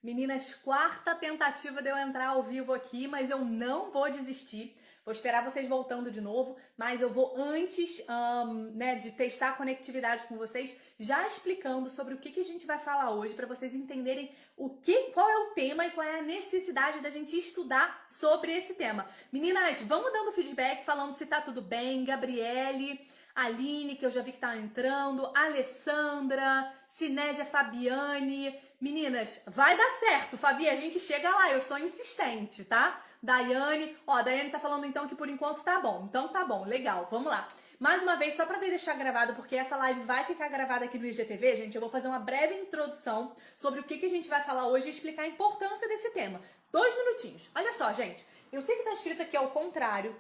Meninas, quarta tentativa de eu entrar ao vivo aqui, mas eu não vou desistir. Vou esperar vocês voltando de novo, mas eu vou antes de testar a conectividade com vocês, já explicando sobre o que a gente vai falar hoje, para vocês entenderem qual é o tema e qual é a necessidade da gente estudar sobre esse tema. Meninas, vamos dando feedback, falando se tá tudo bem. Gabriele, Aline, que eu já vi que tá entrando, Alessandra, Cinésia, Fabiane. Meninas, vai dar certo, Fabi, a gente chega lá, eu sou insistente, tá? Daiane, a Daiane tá falando então que por enquanto tá bom. Então tá bom, legal, vamos lá. Mais uma vez, só pra deixar gravado, porque essa live vai ficar gravada aqui no IGTV, gente, eu vou fazer uma breve introdução sobre o que a gente vai falar hoje e explicar a importância desse tema. 2 minutinhos. Olha só, gente, eu sei que tá escrito aqui ao contrário,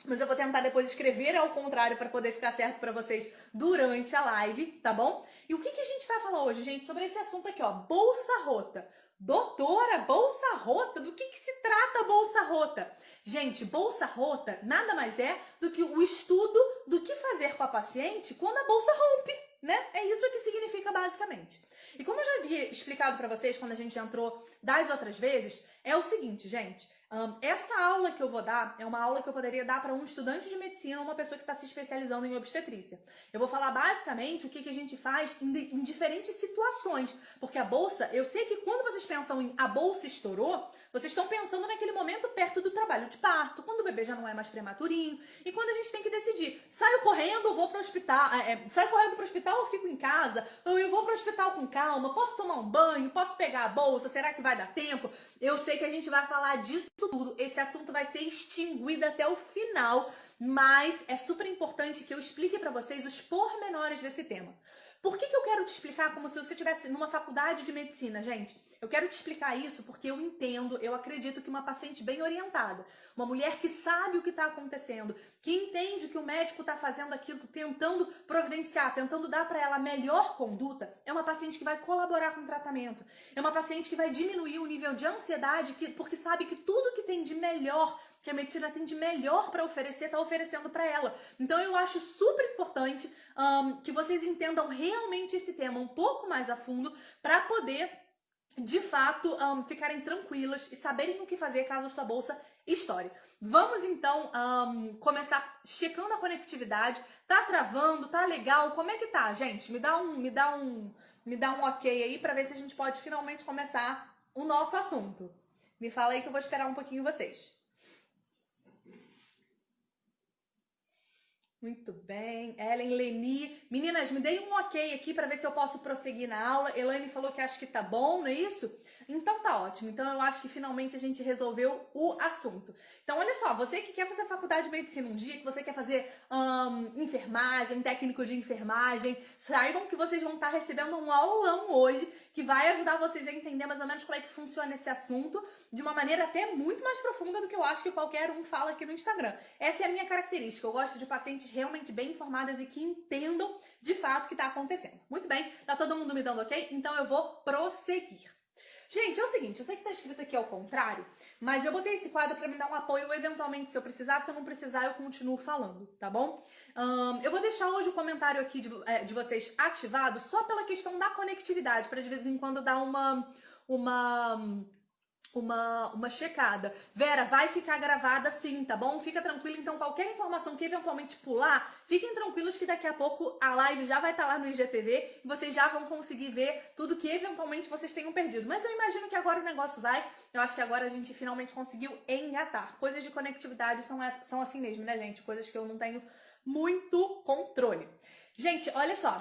mas eu vou tentar depois escrever ao contrário para poder ficar certo para vocês durante a live, tá bom? E o que a gente vai falar hoje, gente, sobre esse assunto aqui, ó, bolsa rota. Doutora, bolsa rota? Do que se trata a bolsa rota? Gente, bolsa rota nada mais é do que o estudo do que fazer com a paciente quando a bolsa rompe, né? É isso que significa basicamente. E como eu já havia explicado para vocês quando a gente entrou das outras vezes, é o seguinte, gente. Essa aula que eu vou dar é uma aula que eu poderia dar para um estudante de medicina ou uma pessoa que está se especializando em obstetrícia. Eu vou falar basicamente o que a gente faz em diferentes situações, porque a bolsa, eu sei que quando vocês pensam em a bolsa estourou, vocês estão pensando naquele momento perto do trabalho de parto, quando o bebê já não é mais prematurinho, e quando a gente tem que decidir, saio correndo ou vou para o hospital, saio correndo para o hospital ou fico em casa, ou eu vou para o hospital com calma, posso tomar um banho, posso pegar a bolsa, será que vai dar tempo? Eu sei que a gente vai falar disso tudo, esse assunto vai ser extinguido até o final, mas é super importante que eu explique para vocês os pormenores desse tema. Por que eu quero te explicar como se você estivesse numa faculdade de medicina, gente? Eu quero te explicar isso porque eu entendo, eu acredito que uma paciente bem orientada, uma mulher que sabe o que está acontecendo, que entende que o médico está fazendo aquilo, tentando providenciar, tentando dar para ela a melhor conduta, é uma paciente que vai colaborar com o tratamento, é uma paciente que vai diminuir o nível de ansiedade, porque sabe que tudo que tem de melhor, que a medicina tem de melhor para oferecer, está oferecendo para ela. Então eu acho super importante que vocês entendam realmente esse tema um pouco mais a fundo para poder, de fato, ficarem tranquilas e saberem o que fazer caso sua bolsa estoure. Vamos então começar checando a conectividade. Tá travando? Tá legal? Como é que tá, gente? Me dá um ok aí para ver se a gente pode finalmente começar o nosso assunto. Me fala aí que eu vou esperar um pouquinho vocês. Muito bem. Ellen, Leni. Meninas, me deem um ok aqui para ver se eu posso prosseguir na aula. Elaine falou que acha que tá bom, não é isso? Então tá ótimo. Então eu acho que finalmente a gente resolveu o assunto. Então olha só, você que quer fazer faculdade de medicina um dia, que você quer fazer enfermagem, técnico de enfermagem, saibam que vocês vão estar recebendo um aulão hoje que vai ajudar vocês a entender mais ou menos como é que funciona esse assunto de uma maneira até muito mais profunda do que eu acho que qualquer um fala aqui no Instagram. Essa é a minha característica. Eu gosto de pacientes realmente bem informadas e que entendam de fato o que está acontecendo. Muito bem, tá todo mundo me dando ok? Então eu vou prosseguir. Gente, é o seguinte, eu sei que tá escrito aqui ao contrário, mas eu botei esse quadro para me dar um apoio, eventualmente, se eu precisar, se eu não precisar, eu continuo falando, tá bom? Eu vou deixar hoje o comentário aqui de vocês ativado só pela questão da conectividade, para de vez em quando dar uma checada. Vera, vai ficar gravada sim, tá bom? Fica tranquila, então qualquer informação que eventualmente pular, fiquem tranquilos que daqui a pouco a live já vai estar lá no IGTV e vocês já vão conseguir ver tudo que eventualmente vocês tenham perdido. Mas eu imagino que agora o negócio vai, eu acho que agora a gente finalmente conseguiu engatar. Coisas de conectividade são assim mesmo, né, gente? Coisas que eu não tenho muito controle. Gente, olha só,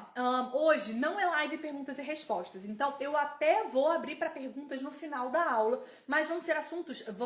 hoje não é live perguntas e respostas, então eu até vou abrir para perguntas no final da aula, mas vão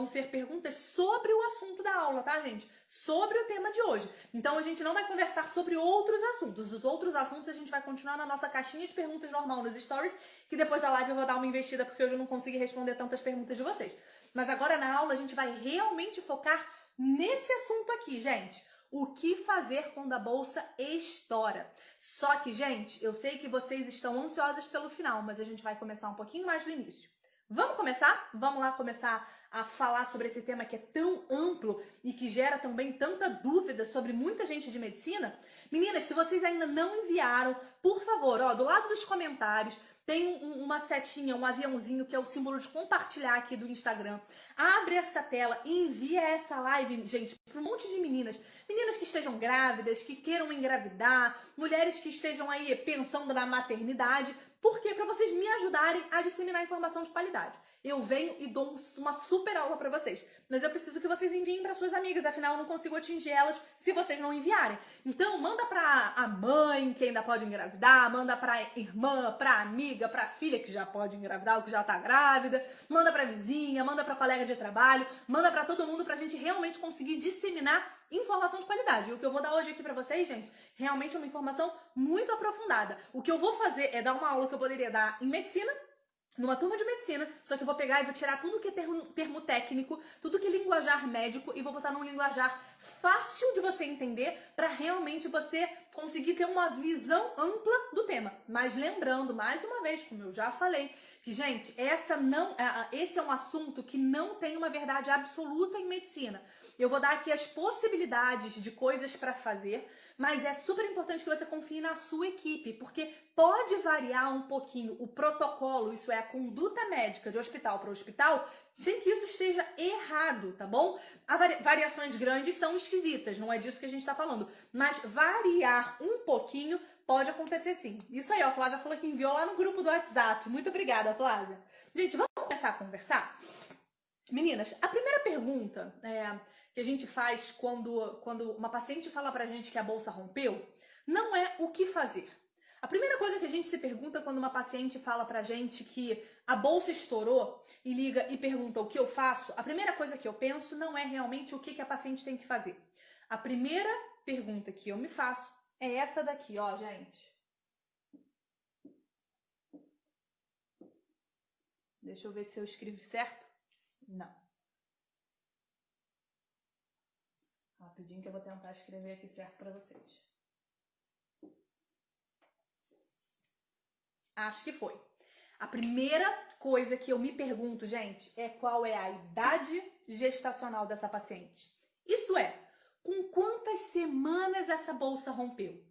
ser perguntas sobre o assunto da aula, tá, gente? Sobre o tema de hoje. Então a gente não vai conversar sobre outros assuntos. Os outros assuntos a gente vai continuar na nossa caixinha de perguntas normal nos stories, que depois da live eu vou dar uma investida porque hoje eu não consegui responder tantas perguntas de vocês. Mas agora na aula a gente vai realmente focar nesse assunto aqui, gente. O que fazer quando a bolsa estoura? Só que, gente, eu sei que vocês estão ansiosas pelo final, mas a gente vai começar um pouquinho mais do início. Vamos começar? Vamos lá começar a falar sobre esse tema que é tão amplo e que gera também tanta dúvida sobre muita gente de medicina? Meninas, se vocês ainda não enviaram, por favor, do lado dos comentários, tem uma setinha, um aviãozinho, que é o símbolo de compartilhar aqui do Instagram. Abre essa tela e envia essa live, gente, para um monte de meninas. Meninas que estejam grávidas, que queiram engravidar, mulheres que estejam aí pensando na maternidade. Por quê? Para vocês me ajudarem a disseminar informação de qualidade. Eu venho e dou uma super aula para vocês. Mas eu preciso que vocês enviem para suas amigas, afinal eu não consigo atingir elas se vocês não enviarem. Então manda para a mãe, que ainda pode engravidar, manda para a irmã, para a amiga, para a filha que já pode engravidar ou que já tá grávida, manda para a vizinha, manda para colega de trabalho, manda para todo mundo pra gente realmente conseguir disseminar informação de qualidade. E o que eu vou dar hoje aqui pra vocês, gente, realmente é uma informação muito aprofundada. O que eu vou fazer é dar uma aula que eu poderia dar em medicina, numa turma de medicina, só que eu vou pegar e vou tirar tudo que é termo técnico, tudo que é linguajar médico e vou botar num linguajar fácil de você entender para realmente você conseguir ter uma visão ampla do tema. Mas lembrando, mais uma vez, como eu já falei, que, gente, esse é um assunto que não tem uma verdade absoluta em medicina. Eu vou dar aqui as possibilidades de coisas para fazer, mas é super importante que você confie na sua equipe, porque pode variar um pouquinho o protocolo, isso é a conduta médica de hospital para hospital, sem que isso esteja errado, tá bom? Variações grandes são esquisitas, não é disso que a gente tá falando, mas variar um pouquinho pode acontecer sim. Isso aí, ó, a Flávia falou que enviou lá no grupo do WhatsApp. Muito obrigada, Flávia. Gente, vamos começar a conversar? Meninas, a primeira pergunta que a gente faz quando uma paciente fala pra gente que a bolsa rompeu, não é o que fazer. A primeira coisa que a gente se pergunta quando uma paciente fala pra gente que a bolsa estourou e liga e pergunta o que eu faço, a primeira coisa que eu penso não é realmente o que a paciente tem que fazer. A primeira pergunta que eu me faço é essa daqui, ó, gente. Deixa eu ver se eu escrevi certo. Não. Rapidinho que eu vou tentar escrever aqui certo pra vocês. Acho que foi. A primeira coisa que eu me pergunto, gente, é qual é a idade gestacional dessa paciente. Isso é, com quantas semanas essa bolsa rompeu?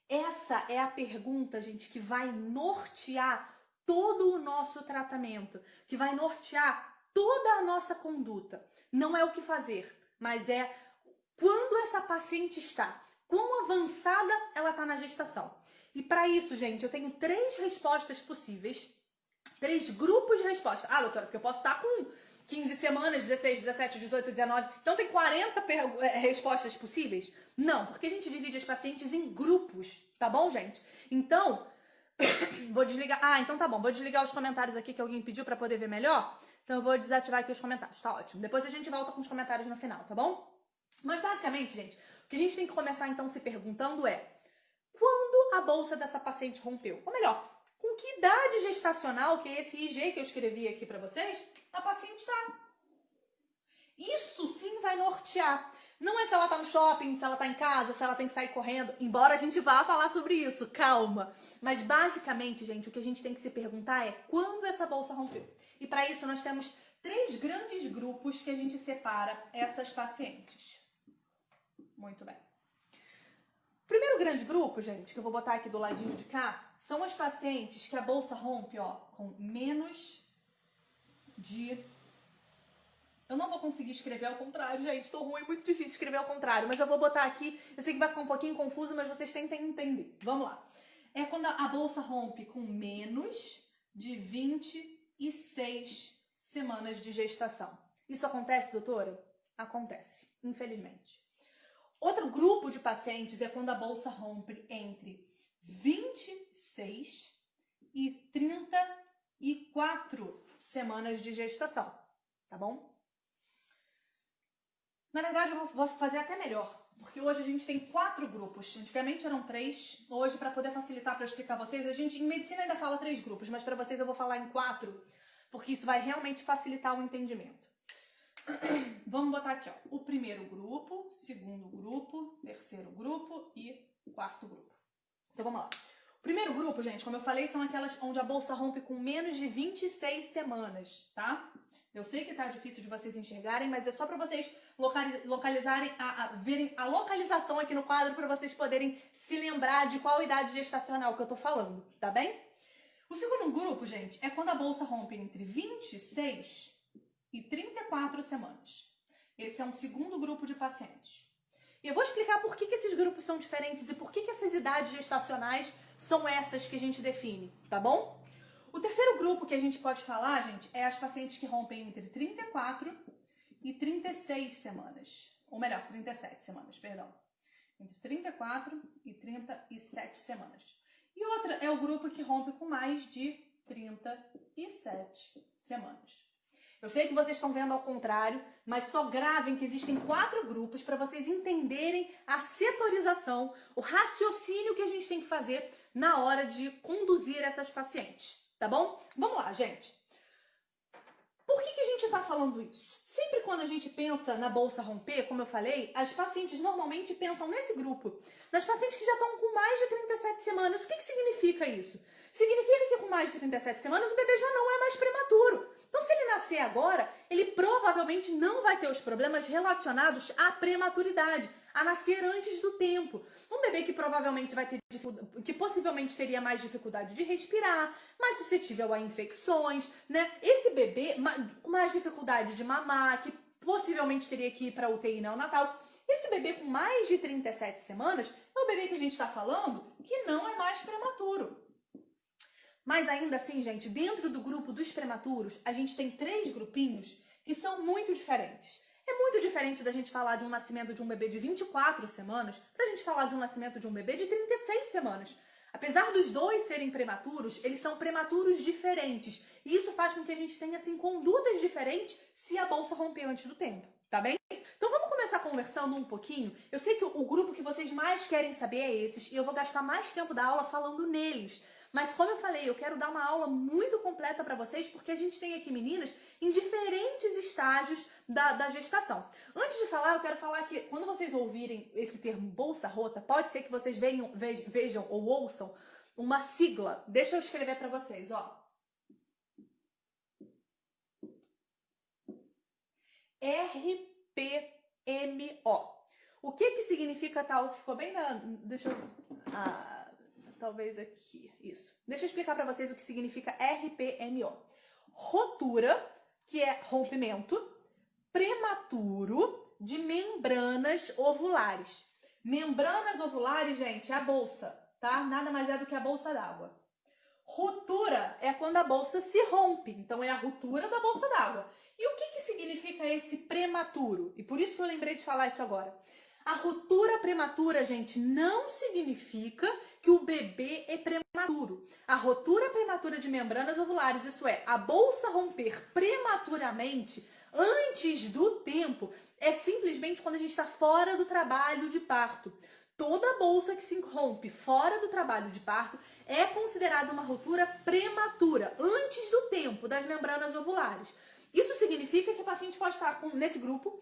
Essa é a pergunta, gente, que vai nortear todo o nosso tratamento, que vai nortear toda a nossa conduta. Não é o que fazer, mas é quando essa paciente está, quão avançada ela está na gestação. E para isso, gente, eu tenho 3 respostas possíveis, 3 grupos de resposta. Ah, doutora, porque eu posso estar com 15 semanas, 16, 17, 18, 19. Então tem 40 respostas possíveis? Não, porque a gente divide as pacientes em grupos, tá bom, gente? Então, vou desligar. Ah, então tá bom. Vou desligar os comentários aqui que alguém pediu pra poder ver melhor. Então eu vou desativar aqui os comentários, tá ótimo. Depois a gente volta com os comentários no final, tá bom? Mas basicamente, gente, o que a gente tem que começar então se perguntando é: quando a bolsa dessa paciente rompeu? Ou melhor, com que idade gestacional, que é esse IG que eu escrevi aqui pra vocês, a paciente tá? Isso sim vai nortear. Não é se ela tá no shopping, se ela tá em casa, se ela tem que sair correndo, embora a gente vá falar sobre isso, calma. Mas basicamente, gente, o que a gente tem que se perguntar é quando essa bolsa rompeu. E para isso nós temos 3 grandes grupos que a gente separa essas pacientes. Muito bem. O primeiro grande grupo, gente, que eu vou botar aqui do ladinho de cá, são as pacientes que a bolsa rompe, ó, com menos de... Eu não vou conseguir escrever ao contrário, gente, tô ruim, muito difícil escrever ao contrário, mas eu vou botar aqui, eu sei que vai ficar um pouquinho confuso, mas vocês tentem entender. Vamos lá. É quando a bolsa rompe com menos de 26 semanas de gestação. Isso acontece, doutora? Acontece, infelizmente. Outro grupo de pacientes é quando a bolsa rompe entre 26 e 34 semanas de gestação, tá bom? Na verdade, eu vou fazer até melhor, porque hoje a gente tem 4 grupos. Antigamente eram 3. Hoje, para poder facilitar para explicar a vocês, a gente em medicina ainda fala 3 grupos, mas para vocês eu vou falar em 4, porque isso vai realmente facilitar o entendimento. Vamos botar aqui, ó, o primeiro grupo, segundo grupo, terceiro grupo e quarto grupo. Então vamos lá. O primeiro grupo, gente, como eu falei, são aquelas onde a bolsa rompe com menos de 26 semanas, tá? Eu sei que tá difícil de vocês enxergarem, mas é só pra vocês localizarem, verem a localização aqui no quadro, pra vocês poderem se lembrar de qual idade gestacional que eu tô falando, tá bem? O segundo grupo, gente, é quando a bolsa rompe entre 26 e 34 semanas. Esse é um segundo grupo de pacientes. E eu vou explicar por que esses grupos são diferentes e por que essas idades gestacionais são essas que a gente define, tá bom? O terceiro grupo que a gente pode falar, gente, é as pacientes que rompem entre 34 e 36 semanas. Ou melhor, 37 semanas, perdão. Entre 34 e 37 semanas. E outra é o grupo que rompe com mais de 37 semanas. Eu sei que vocês estão vendo ao contrário, mas só gravem que existem 4 grupos para vocês entenderem a setorização, o raciocínio que a gente tem que fazer na hora de conduzir essas pacientes, tá bom? Vamos lá, gente. Por que a gente está falando isso? Sempre quando a gente pensa na bolsa romper, como eu falei, as pacientes normalmente pensam nesse grupo. Das pacientes que já estão com mais de 37 semanas. O que significa isso? Significa que com mais de 37 semanas o bebê já não é mais prematuro. Então, se ele nascer agora, ele provavelmente não vai ter os problemas relacionados à prematuridade, a nascer antes do tempo. Um bebê que provavelmente vai ter que possivelmente teria mais dificuldade de respirar, mais suscetível a infecções, né? Esse bebê com mais dificuldade de mamar, que possivelmente teria que ir para UTI neonatal. Esse bebê com mais de 37 semanas é o bebê que a gente está falando que não é mais prematuro. Mas ainda assim, gente, dentro do grupo dos prematuros, a gente tem 3 grupinhos que são muito diferentes. É muito diferente da gente falar de um nascimento de um bebê de 24 semanas pra gente falar de um nascimento de um bebê de 36 semanas. Apesar dos dois serem prematuros, eles são prematuros diferentes. E isso faz com que a gente tenha, assim, condutas diferentes se a bolsa romper antes do tempo, tá bem? Então vamos começar conversando um pouquinho. Eu sei que o grupo que vocês mais querem saber é esses, e eu vou gastar mais tempo da aula falando neles. Mas como eu falei, eu quero dar uma aula muito completa para vocês, porque a gente tem aqui meninas em diferentes estágios da gestação. Antes de falar, eu quero falar que quando vocês ouvirem esse termo bolsa rota, pode ser que vocês vejam ou ouçam uma sigla. Deixa eu escrever para vocês, ó. RPMO. O que significa tal? Ficou bem na... Deixa eu... talvez aqui, isso. Deixa eu explicar para vocês o que significa RPMO. Rotura, que é rompimento, prematuro de membranas ovulares. Membranas ovulares, gente, é a bolsa, tá? Nada mais é do que a bolsa d'água. Ruptura é quando a bolsa se rompe, então é a ruptura da bolsa d'água. E o que significa esse prematuro? E por isso que eu lembrei de falar isso agora. A ruptura prematura, gente, não significa que o bebê é prematuro. A ruptura prematura de membranas ovulares, isso é, a bolsa romper prematuramente antes do tempo, é simplesmente quando a gente está fora do trabalho de parto. Toda bolsa que se rompe fora do trabalho de parto é considerada uma ruptura prematura, antes do tempo das membranas ovulares. Isso significa que a paciente pode estar nesse grupo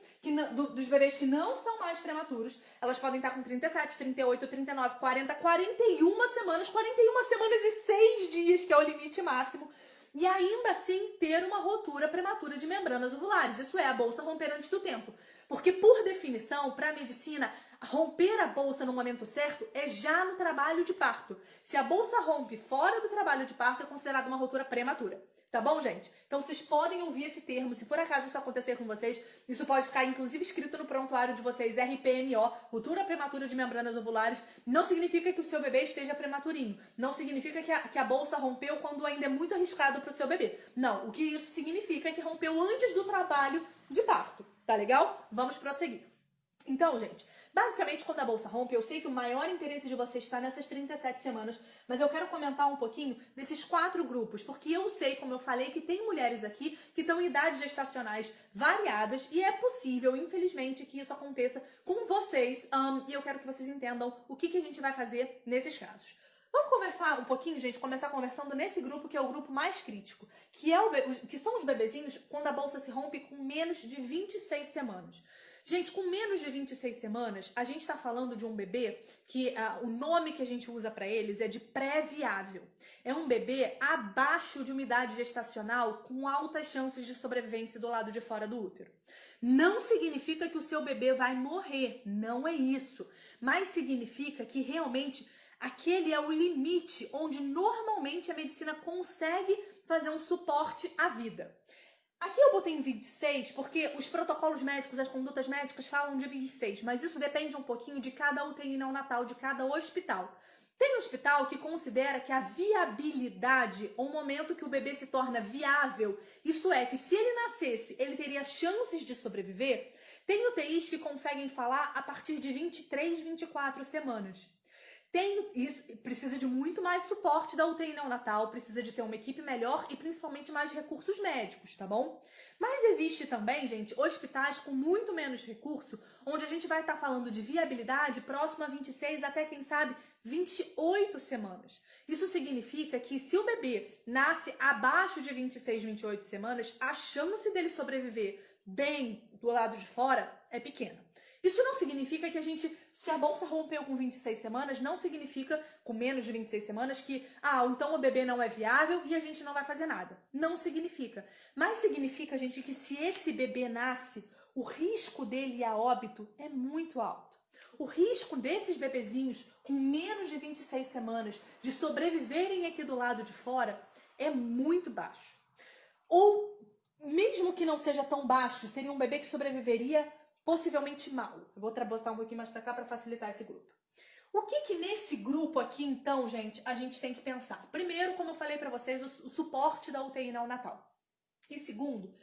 dos bebês que não são mais prematuros. Elas podem estar com 37, 38, 39, 40, 41 semanas. 41 semanas e 6 dias, que é o limite máximo. E ainda assim ter uma ruptura prematura de membranas ovulares. Isso é, a bolsa romper antes do tempo. Porque, por definição, para a medicina, romper a bolsa no momento certo é já no trabalho de parto. Se a bolsa rompe fora do trabalho de parto, é considerada uma ruptura prematura. Tá bom, gente? Então, vocês podem ouvir esse termo. Se por acaso isso acontecer com vocês, isso pode ficar, inclusive, escrito no prontuário de vocês, RPMO, ruptura prematura de membranas ovulares. Não significa que o seu bebê esteja prematurinho. Não significa que a bolsa rompeu quando ainda é muito arriscado para o seu bebê. Não, o que isso significa é que rompeu antes do trabalho de parto. Tá legal? Vamos prosseguir. Então, gente, basicamente, quando a bolsa rompe, eu sei que o maior interesse de vocês está nessas 37 semanas, mas eu quero comentar um pouquinho desses 4 grupos, porque eu sei, como eu falei, que tem mulheres aqui que estão em idades gestacionais variadas e é possível, infelizmente, que isso aconteça com vocês, e eu quero que vocês entendam o que a gente vai fazer nesses casos. Vamos conversar um pouquinho, gente, começar conversando nesse grupo que é o grupo mais crítico, que são os bebezinhos quando a bolsa se rompe com menos de 26 semanas. Gente, com menos de 26 semanas, a gente está falando de um bebê que o nome que a gente usa para eles é de pré-viável. É um bebê abaixo de uma idade gestacional com altas chances de sobrevivência do lado de fora do útero. Não significa que o seu bebê vai morrer, não é isso. Mas significa que realmente aquele é o limite onde normalmente a medicina consegue fazer um suporte à vida. Aqui eu botei em 26 porque os protocolos médicos, as condutas médicas falam de 26, mas isso depende um pouquinho de cada UTI neonatal, de cada hospital. Tem hospital que considera que a viabilidade, ou o momento que o bebê se torna viável, isso é, que se ele nascesse, ele teria chances de sobreviver. Tem UTIs que conseguem falar a partir de 23, 24 semanas. Isso precisa de muito mais suporte da UTI neonatal, precisa de ter uma equipe melhor e principalmente mais recursos médicos, tá bom? Mas existe também, gente, hospitais com muito menos recurso, onde a gente vai estar falando de viabilidade próximo a 26 até, quem sabe, 28 semanas. Isso significa que se o bebê nasce abaixo de 26, 28 semanas, a chance dele sobreviver bem do lado de fora é pequena. Isso não significa que se a bolsa rompeu com 26 semanas, não significa, com menos de 26 semanas, que, então o bebê não é viável e a gente não vai fazer nada. Não significa. Mas significa, gente, que se esse bebê nasce, o risco dele a óbito é muito alto. O risco desses bebezinhos com menos de 26 semanas de sobreviverem aqui do lado de fora é muito baixo. Ou, mesmo que não seja tão baixo, seria um bebê que sobreviveria possivelmente mal. Eu vou botar um pouquinho mais pra cá para facilitar esse grupo. O que nesse grupo aqui, então, gente, a gente tem que pensar? Primeiro, como eu falei para vocês, o suporte da UTI neonatal. E segundo,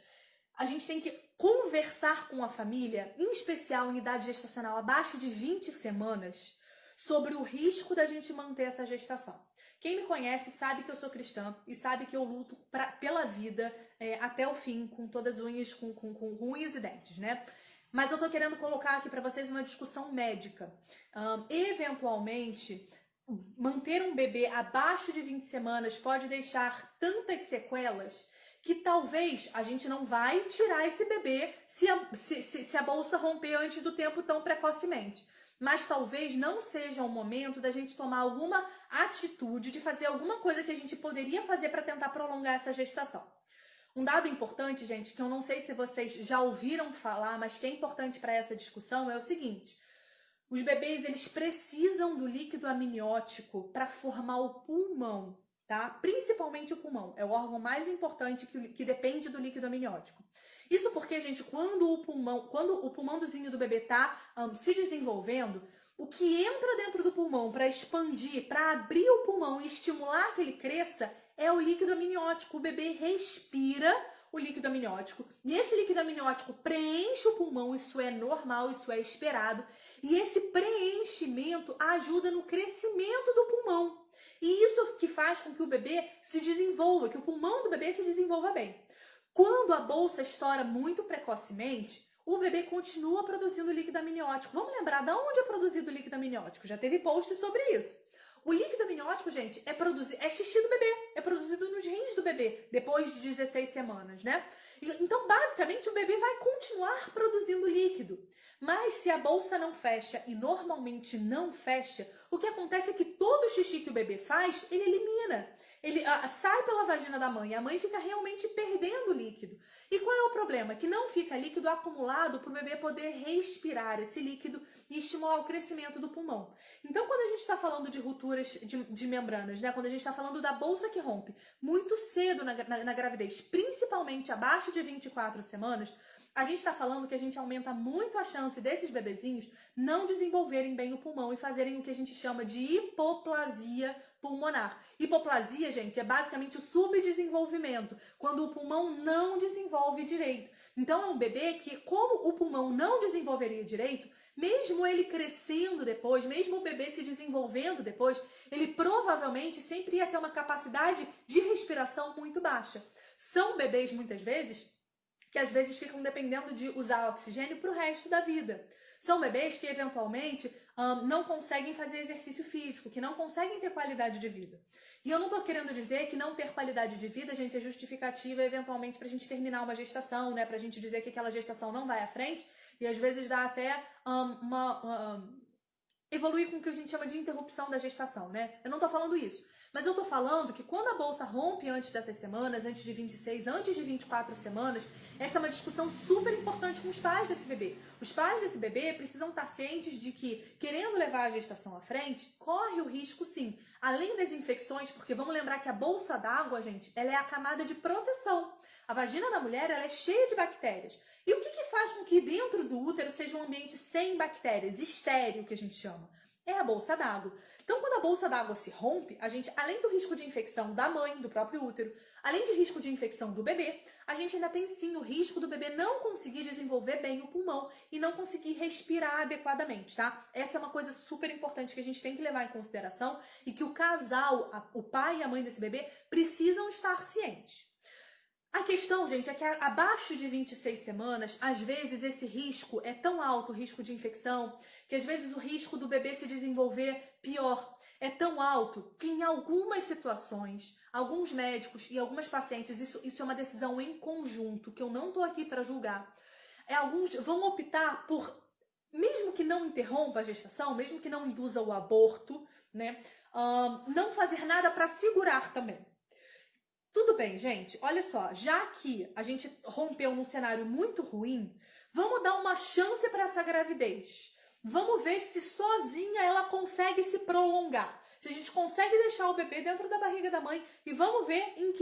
a gente tem que conversar com a família, em especial em idade gestacional abaixo de 20 semanas, sobre o risco da gente manter essa gestação. Quem me conhece sabe que eu sou cristã e sabe que eu luto pela vida até o fim, com todas as unhas, com unhas e dentes, né? Mas eu tô querendo colocar aqui para vocês uma discussão médica. Eventualmente, manter um bebê abaixo de 20 semanas pode deixar tantas sequelas que talvez a gente não vai tirar esse bebê se a bolsa romper antes do tempo tão precocemente. Mas talvez não seja o momento da gente tomar alguma atitude, de fazer alguma coisa que a gente poderia fazer para tentar prolongar essa gestação. Um dado importante, gente, que eu não sei se vocês já ouviram falar, mas que é importante para essa discussão é o seguinte: os bebês, eles precisam do líquido amniótico para formar o pulmão, tá? Principalmente o pulmão, é o órgão mais importante que depende do líquido amniótico. Isso porque, gente, quando o pulmãozinho do bebê tá se desenvolvendo, o que entra dentro do pulmão para expandir, para abrir o pulmão e estimular que ele cresça, é o líquido amniótico. O bebê respira o líquido amniótico e esse líquido amniótico preenche o pulmão, isso é normal, isso é esperado, e esse preenchimento ajuda no crescimento do pulmão. E isso que faz com que o bebê se desenvolva, que o pulmão do bebê se desenvolva bem. Quando a bolsa estoura muito precocemente, o bebê continua produzindo líquido amniótico. Vamos lembrar de onde é produzido o líquido amniótico? Já teve post sobre isso. O líquido amniótico, gente, é xixi do bebê, é produzido nos rins do bebê, depois de 16 semanas, né? Então, basicamente, o bebê vai continuar produzindo líquido. Mas se a bolsa não fecha, e normalmente não fecha, o que acontece é que todo o xixi que o bebê faz, ele elimina. Ele sai pela vagina da mãe, a mãe fica realmente perdendo líquido. E qual é o problema? Que não fica líquido acumulado para o bebê poder respirar esse líquido e estimular o crescimento do pulmão. Então, quando a gente está falando de rupturas de membranas, né? Quando a gente está falando da bolsa que rompe muito cedo na gravidez, principalmente abaixo de 24 semanas, a gente está falando que a gente aumenta muito a chance desses bebezinhos não desenvolverem bem o pulmão e fazerem o que a gente chama de hipoplasia pulmonar. Hipoplasia, gente, é basicamente o subdesenvolvimento, quando o pulmão não desenvolve direito. Então é um bebê que, como o pulmão não desenvolveria direito, mesmo ele crescendo depois, mesmo o bebê se desenvolvendo depois, ele provavelmente sempre ia ter uma capacidade de respiração muito baixa. São bebês, muitas vezes, que às vezes ficam dependendo de usar oxigênio para o resto da vida. São bebês que, eventualmente, não conseguem fazer exercício físico, que não conseguem ter qualidade de vida. E eu não estou querendo dizer que não ter qualidade de vida, gente, é justificativa, eventualmente, para a gente terminar uma gestação, né? Para a gente dizer que aquela gestação não vai à frente, e às vezes dá até evoluir com o que a gente chama de interrupção da gestação, né? Eu não tô falando isso. Mas eu tô falando que quando a bolsa rompe antes dessas semanas, antes de 26, antes de 24 semanas, essa é uma discussão super importante com os pais desse bebê. Os pais desse bebê precisam estar cientes de que, querendo levar a gestação à frente, corre o risco, sim. Além das infecções, porque vamos lembrar que a bolsa d'água, gente, ela é a camada de proteção. A vagina da mulher, ela é cheia de bactérias. E o que faz com que dentro do útero seja um ambiente sem bactérias, estéril, que a gente chama? É a bolsa d'água. Então, quando a bolsa d'água se rompe, a gente, além do risco de infecção da mãe, do próprio útero, além de risco de infecção do bebê, a gente ainda tem sim o risco do bebê não conseguir desenvolver bem o pulmão e não conseguir respirar adequadamente, tá? Essa é uma coisa super importante que a gente tem que levar em consideração e que o casal, o pai e a mãe desse bebê, precisam estar cientes. A questão, gente, é que abaixo de 26 semanas, às vezes esse risco é tão alto, o risco de infecção, que às vezes o risco do bebê se desenvolver pior é tão alto que em algumas situações, alguns médicos e algumas pacientes, isso é uma decisão em conjunto, que eu não tô aqui para julgar, alguns vão optar por, mesmo que não interrompa a gestação, mesmo que não induza o aborto, né, não fazer nada para segurar também. Tudo bem, gente, olha só, já que a gente rompeu num cenário muito ruim, vamos dar uma chance para essa gravidez. Vamos ver se sozinha ela consegue se prolongar. Se a gente consegue deixar o bebê dentro da barriga da mãe e vamos ver no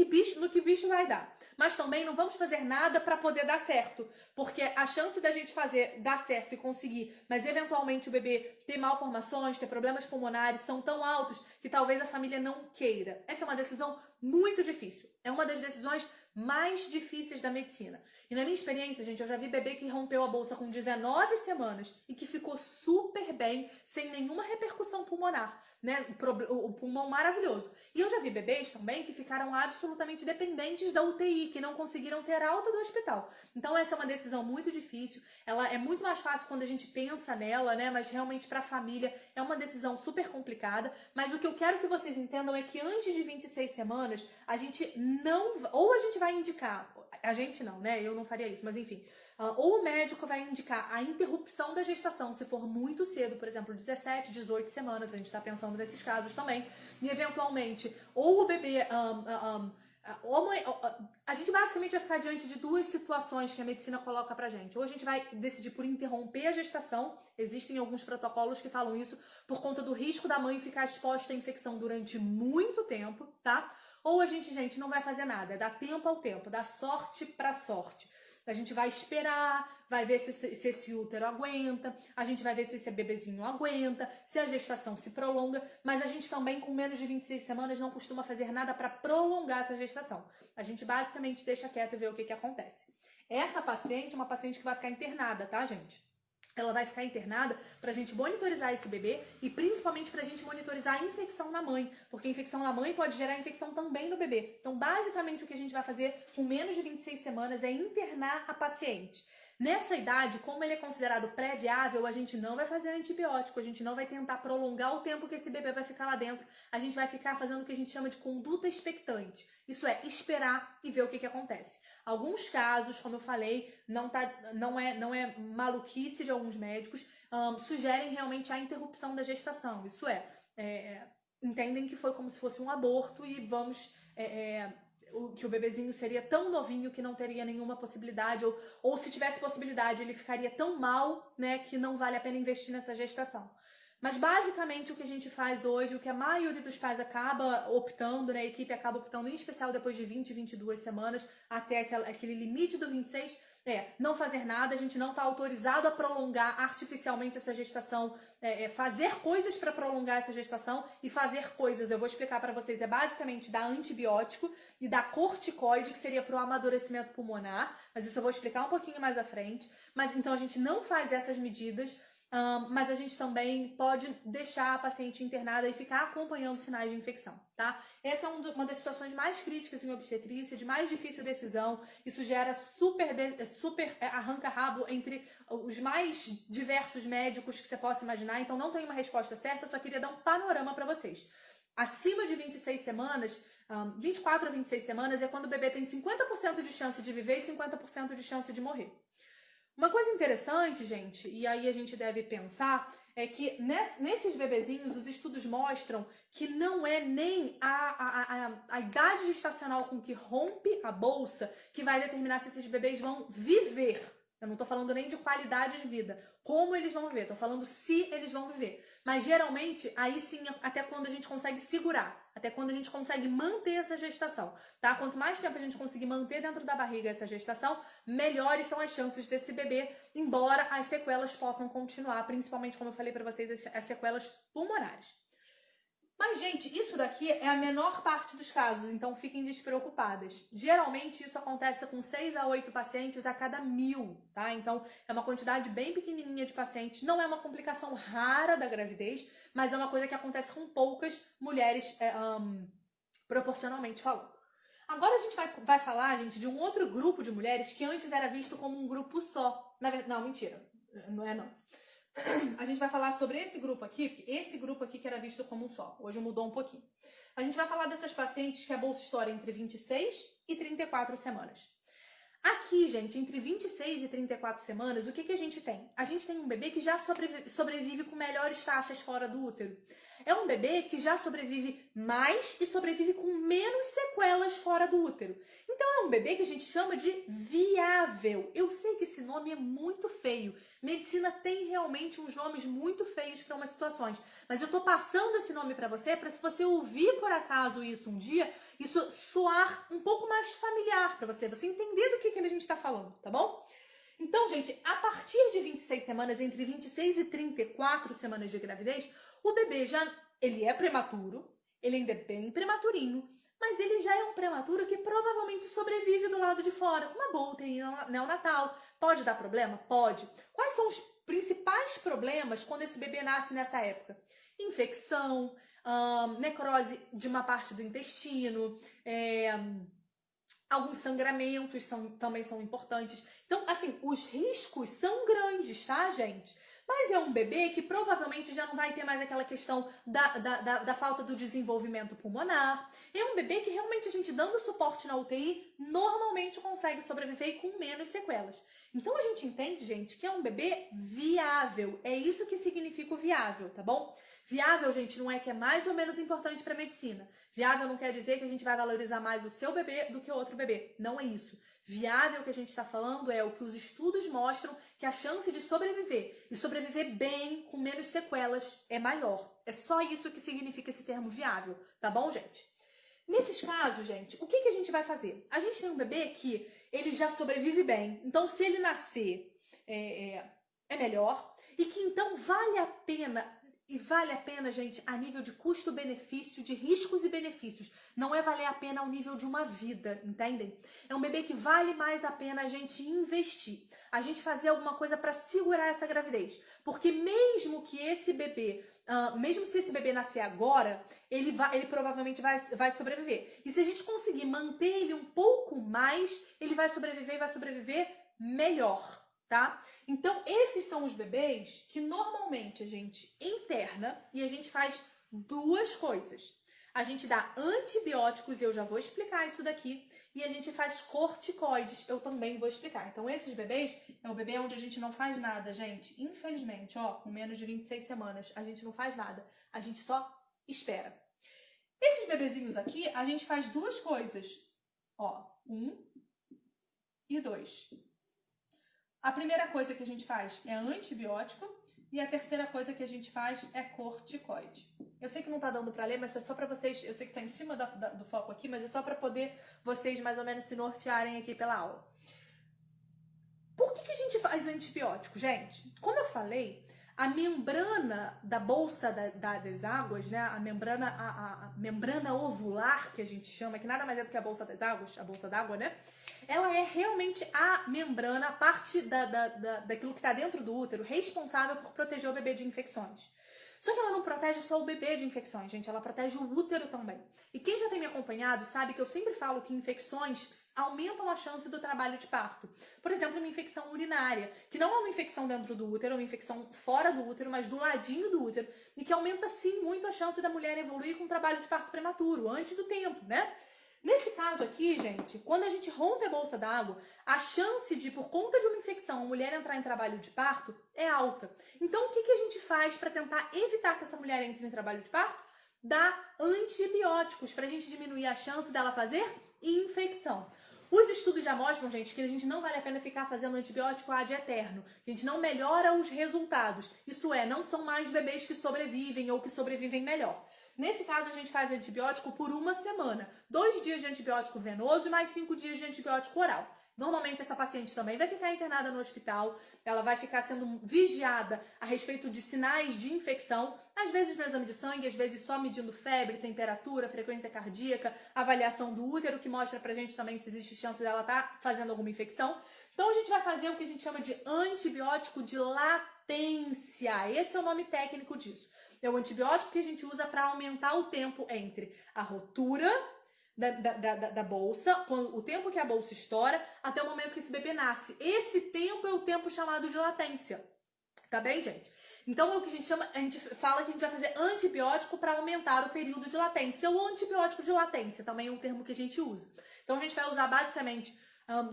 que bicho vai dar. Mas também não vamos fazer nada para poder dar certo, porque a chance da gente dar certo e conseguir, mas eventualmente o bebê ter malformações, ter problemas pulmonares são tão altos que talvez a família não queira. Essa é uma decisão muito difícil. É uma das decisões mais difíceis da medicina. E na minha experiência, gente, eu já vi bebê que rompeu a bolsa com 19 semanas e que ficou super bem, sem nenhuma repercussão pulmonar, né? O pulmão maravilhoso. E eu já vi bebês também que ficaram absolutamente dependentes da UTI, que não conseguiram ter alta do hospital. Então essa é uma decisão muito difícil. Ela é muito mais fácil quando a gente pensa nela, né? Mas realmente para a família é uma decisão super complicada. Mas o que eu quero que vocês entendam é que antes de 26 semanas, a gente não... Ou a gente vai indicar... A gente não, né? Eu não faria isso, mas enfim. Ou o médico vai indicar a interrupção da gestação, se for muito cedo, por exemplo, 17, 18 semanas, a gente tá pensando nesses casos também. E eventualmente, ou o bebê... a gente basicamente vai ficar diante de duas situações que a medicina coloca pra gente. Ou a gente vai decidir por interromper a gestação, existem alguns protocolos que falam isso, por conta do risco da mãe ficar exposta à infecção durante muito tempo, tá? Ou a gente não vai fazer nada, dá tempo ao tempo, dá sorte pra sorte. A gente vai esperar, vai ver se esse útero aguenta, a gente vai ver se esse bebezinho aguenta, se a gestação se prolonga, mas a gente também, com menos de 26 semanas, não costuma fazer nada para prolongar essa gestação. A gente basicamente deixa quieto e vê o que acontece. Essa paciente é uma paciente que vai ficar internada, tá, gente? Ela vai ficar internada pra gente monitorizar esse bebê e principalmente pra gente monitorizar a infecção na mãe, porque a infecção na mãe pode gerar infecção também no bebê. Então, basicamente, o que a gente vai fazer com menos de 26 semanas é internar a paciente. Nessa idade, como ele é considerado pré-viável, a gente não vai fazer antibiótico, a gente não vai tentar prolongar o tempo que esse bebê vai ficar lá dentro, a gente vai ficar fazendo o que a gente chama de conduta expectante. Isso é esperar e ver o que acontece. Alguns casos, como eu falei, não é maluquice de alguns médicos, sugerem realmente a interrupção da gestação. Isso entendem que foi como se fosse um aborto e vamos... que o bebezinho seria tão novinho que não teria nenhuma possibilidade, ou se tivesse possibilidade, ele ficaria tão mal, né, que não vale a pena investir nessa gestação. Mas basicamente o que a gente faz hoje, o que a maioria dos pais acaba optando, né, a equipe acaba optando, em especial depois de 20, 22 semanas, até aquele limite do 26, não fazer nada, a gente não está autorizado a prolongar artificialmente essa gestação, fazer coisas para prolongar essa gestação e fazer coisas, eu vou explicar para vocês, basicamente dar antibiótico e dar corticoide, que seria para o amadurecimento pulmonar, mas isso eu vou explicar um pouquinho mais à frente. Mas então a gente não faz essas medidas, mas a gente também pode deixar a paciente internada e ficar acompanhando sinais de infecção, tá? Essa é uma das situações mais críticas em obstetrícia, de mais difícil decisão. Isso gera super arranca-rabo entre os mais diversos médicos que você possa imaginar. Então não tem uma resposta certa, só queria dar um panorama para vocês. Acima de 26 semanas, 24 a 26 semanas é quando o bebê tem 50% de chance de viver e 50% de chance de morrer. Uma coisa interessante, gente, e aí a gente deve pensar, é que nesses bebezinhos os estudos mostram que não é nem a idade gestacional com que rompe a bolsa que vai determinar se esses bebês vão viver. Eu não tô falando nem de qualidade de vida, como eles vão viver, tô falando se eles vão viver. Mas geralmente, aí sim, até quando a gente consegue segurar, até quando a gente consegue manter essa gestação, tá? Quanto mais tempo a gente conseguir manter dentro da barriga essa gestação, melhores são as chances desse bebê, embora as sequelas possam continuar, principalmente, como eu falei pra vocês, as sequelas pulmonares. Mas, gente, isso daqui é a menor parte dos casos, então fiquem despreocupadas. Geralmente, isso acontece com 6 a 8 pacientes a cada 1000, tá? Então, é uma quantidade bem pequenininha de pacientes. Não é uma complicação rara da gravidez, mas é uma coisa que acontece com poucas mulheres, proporcionalmente falando. Agora a gente vai falar, gente, de um outro grupo de mulheres que antes era visto como um grupo só. Não, mentira. Não é, não. A gente vai falar sobre esse grupo aqui que era visto como um só. Hoje mudou um pouquinho. A gente vai falar dessas pacientes que a bolsa estoura entre 26 e 34 semanas. Aqui, gente, entre 26 e 34 semanas, o que a gente tem? A gente tem um bebê que já sobrevive com melhores taxas fora do útero. É um bebê que já sobrevive mais e sobrevive com menos sequelas fora do útero. Então é um bebê que a gente chama de viável. Eu sei que esse nome é muito feio. Medicina tem realmente uns nomes muito feios para umas situações. Mas eu tô passando esse nome para você, para se você ouvir por acaso isso um dia, isso soar um pouco mais familiar para você. Você entender do que a gente tá falando, tá bom? Então, gente, a partir de 26 semanas, entre 26 e 34 semanas de gravidez, o bebê ele é prematuro, ele ainda é bem prematurinho, mas ele já é um prematuro que provavelmente sobrevive do lado de fora, com uma boa UTI neonatal. Pode dar problema? Pode. Quais são os principais problemas quando esse bebê nasce nessa época? Infecção, necrose de uma parte do intestino, alguns sangramentos também são importantes. Então, assim, os riscos são grandes, tá, gente? Mas é um bebê que provavelmente já não vai ter mais aquela questão da falta do desenvolvimento pulmonar. É um bebê que realmente a gente dando suporte na UTI normalmente consegue sobreviver e com menos sequelas. Então a gente entende, gente, que é um bebê viável. É isso que significa o viável, tá bom? Viável, gente, não é que é mais ou menos importante para a medicina. Viável não quer dizer que a gente vai valorizar mais o seu bebê do que o outro bebê. Não é isso. Viável que a gente está falando é o que os estudos mostram que a chance de sobreviver e sobreviver bem, com menos sequelas, é maior. É só isso que significa esse termo viável, tá bom, gente? Nesses casos, gente, o que a gente vai fazer? A gente tem um bebê que ele já sobrevive bem. Então, se ele nascer, é melhor. E que então vale a pena... E vale a pena, gente, a nível de custo-benefício, de riscos e benefícios. Não é valer a pena ao nível de uma vida, entendem? É um bebê que vale mais a pena a gente investir. A gente fazer alguma coisa para segurar essa gravidez. Porque mesmo que esse bebê, mesmo se esse bebê nascer agora, ele provavelmente vai sobreviver. E se a gente conseguir manter ele um pouco mais, ele vai sobreviver e vai sobreviver melhor. Tá? Então, esses são os bebês que normalmente a gente interna e a gente faz duas coisas. A gente dá antibióticos, e eu já vou explicar isso daqui, e a gente faz corticoides, eu também vou explicar. Então, esses bebês, é o bebê onde a gente não faz nada, gente. Infelizmente, ó, com menos de 26 semanas, a gente não faz nada. A gente só espera. Esses bebezinhos aqui, a gente faz duas coisas. Ó, 1 e 2. A primeira coisa que a gente faz é antibiótico e a terceira coisa que a gente faz é corticoide. Eu sei que não tá dando pra ler, mas é só pra vocês... Eu sei que tá em cima do foco aqui, mas é só pra poder vocês mais ou menos se nortearem aqui pela aula. Por que a gente faz antibiótico, gente? Como eu falei, a membrana da bolsa das águas, né? A membrana ovular, que a gente chama, que nada mais é do que a bolsa das águas, a bolsa d'água, né? Ela é realmente a membrana, a parte daquilo que está dentro do útero, responsável por proteger o bebê de infecções. Só que ela não protege só o bebê de infecções, gente, ela protege o útero também. E quem já tem me acompanhado sabe que eu sempre falo que infecções aumentam a chance do trabalho de parto. Por exemplo, uma infecção urinária, que não é uma infecção dentro do útero, é uma infecção fora do útero, mas do ladinho do útero, e que aumenta sim muito a chance da mulher evoluir com trabalho de parto prematuro, antes do tempo, né? Nesse caso aqui, gente, quando a gente rompe a bolsa d'água, a chance de, por conta de uma infecção, a mulher entrar em trabalho de parto é alta. Então, o que a gente faz para tentar evitar que essa mulher entre em trabalho de parto? Dá antibióticos para a gente diminuir a chance dela fazer infecção. Os estudos já mostram, gente, que a gente não vale a pena ficar fazendo antibiótico ad eterno. A gente não melhora os resultados. Isso é, não são mais bebês que sobrevivem ou que sobrevivem melhor. Nesse caso, a gente faz antibiótico por 1 semana. 2 dias de antibiótico venoso e mais 5 dias de antibiótico oral. Normalmente, essa paciente também vai ficar internada no hospital, ela vai ficar sendo vigiada a respeito de sinais de infecção, às vezes no exame de sangue, às vezes só medindo febre, temperatura, frequência cardíaca, avaliação do útero, que mostra pra gente também se existe chance dela estar fazendo alguma infecção. Então, a gente vai fazer o que a gente chama de antibiótico de latência. Esse é o nome técnico disso. É o antibiótico que a gente usa para aumentar o tempo entre a rotura da bolsa, o tempo que a bolsa estoura, até o momento que esse bebê nasce. Esse tempo é o tempo chamado de latência. Tá bem, gente? Então, é o que a gente fala que a gente vai fazer antibiótico para aumentar o período de latência. O antibiótico de latência também é um termo que a gente usa. Então, a gente vai usar basicamente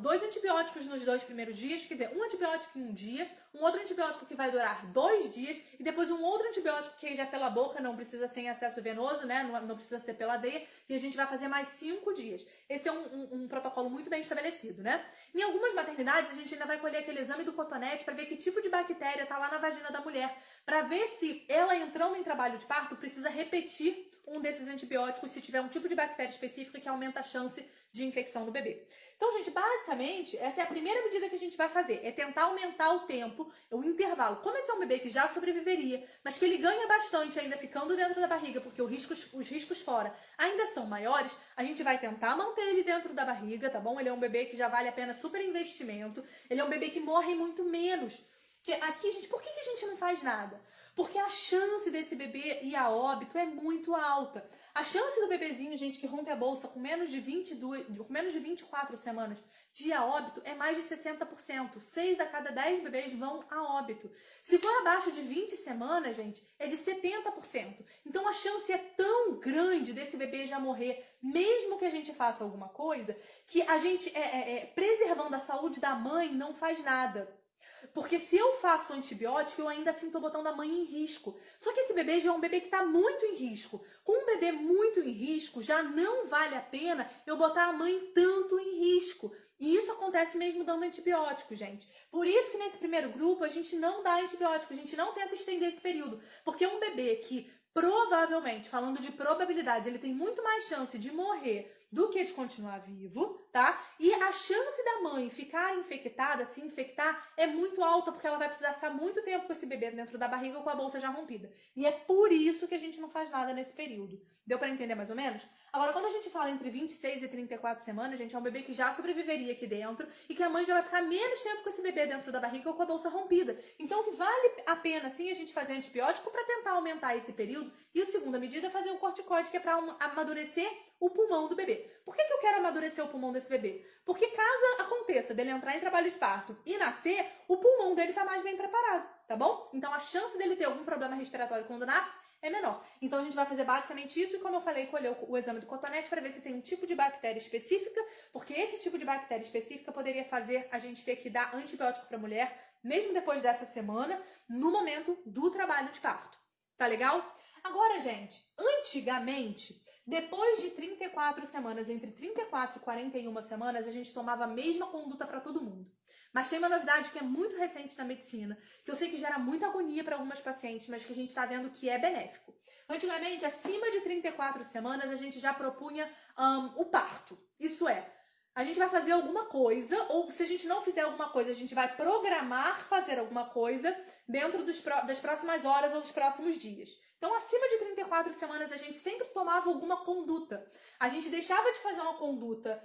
2 antibióticos nos 2 primeiros dias, quer dizer, um antibiótico em um dia, um outro antibiótico que vai durar 2 dias, e depois um outro antibiótico que já é pela boca, não precisa ser em acesso venoso, né? Não precisa ser pela veia, e a gente vai fazer mais 5 dias. Esse é um protocolo muito bem estabelecido, né? Em algumas maternidades, a gente ainda vai colher aquele exame do cotonete para ver que tipo de bactéria tá lá na vagina da mulher, para ver se ela entrando em trabalho de parto precisa repetir um desses antibióticos se tiver um tipo de bactéria específica que aumenta a chance de infecção no bebê. Então, gente, basicamente, essa é a primeira medida que a gente vai fazer, é tentar aumentar o tempo, o intervalo. Como esse é um bebê que já sobreviveria, mas que ele ganha bastante ainda ficando dentro da barriga, porque os riscos fora ainda são maiores, a gente vai tentar manter ele dentro da barriga, tá bom? Ele é um bebê que já vale a pena super investimento, ele é um bebê que morre muito menos. Porque aqui, gente, por que a gente não faz nada? Porque a chance desse bebê ir a óbito é muito alta. A chance do bebezinho, gente, que rompe a bolsa com menos de 24 semanas de ir a óbito é mais de 60%. 6 a cada 10 bebês vão a óbito. Se for abaixo de 20 semanas, gente, é de 70%. Então a chance é tão grande desse bebê já morrer, mesmo que a gente faça alguma coisa, que a gente, preservando a saúde da mãe, não faz nada. Porque se eu faço antibiótico, eu ainda assim tô botando a mãe em risco. Só que esse bebê já é um bebê que tá muito em risco. Com um bebê muito em risco, já não vale a pena eu botar a mãe tanto em risco. E isso acontece mesmo dando antibiótico, gente. Por isso que nesse primeiro grupo a gente não dá antibiótico, a gente não tenta estender esse período. Porque um bebê que provavelmente, falando de probabilidades, ele tem muito mais chance de morrer do que de continuar vivo, tá? E a chance da mãe ficar infectada, se infectar, é muito alta, porque ela vai precisar ficar muito tempo com esse bebê dentro da barriga com a bolsa já rompida. E é por isso que a gente não faz nada nesse período. Deu pra entender mais ou menos? Agora, quando a gente fala entre 26 e 34 semanas, gente, é um bebê que já sobreviveria aqui dentro e que a mãe já vai ficar menos tempo com esse bebê dentro da barriga ou com a bolsa rompida. Então, que vale a pena, sim, a gente fazer antibiótico para tentar aumentar esse período. E a segunda medida é fazer o corticóide, que é para amadurecer o pulmão do bebê. Por que eu quero amadurecer o pulmão desse bebê? Porque caso aconteça dele entrar em trabalho de parto e nascer, o pulmão dele tá mais bem preparado, tá bom? Então a chance dele ter algum problema respiratório quando nasce é menor. Então a gente vai fazer basicamente isso e, como eu falei, colher o exame do cotonete para ver se tem um tipo de bactéria específica, porque esse tipo de bactéria específica poderia fazer a gente ter que dar antibiótico para a mulher, mesmo depois dessa semana, no momento do trabalho de parto. Tá legal? Agora, gente, antigamente, depois de 34 semanas, entre 34 e 41 semanas, a gente tomava a mesma conduta para todo mundo. Mas tem uma novidade que é muito recente na medicina, que eu sei que gera muita agonia para algumas pacientes, mas que a gente está vendo que é benéfico. Antigamente, acima de 34 semanas, a gente já propunha o parto. Isso é, a gente vai fazer alguma coisa, ou se a gente não fizer alguma coisa, a gente vai programar fazer alguma coisa dentro das próximas horas ou dos próximos dias. Então, acima de 34 semanas, a gente sempre tomava alguma conduta. A gente deixava de fazer uma conduta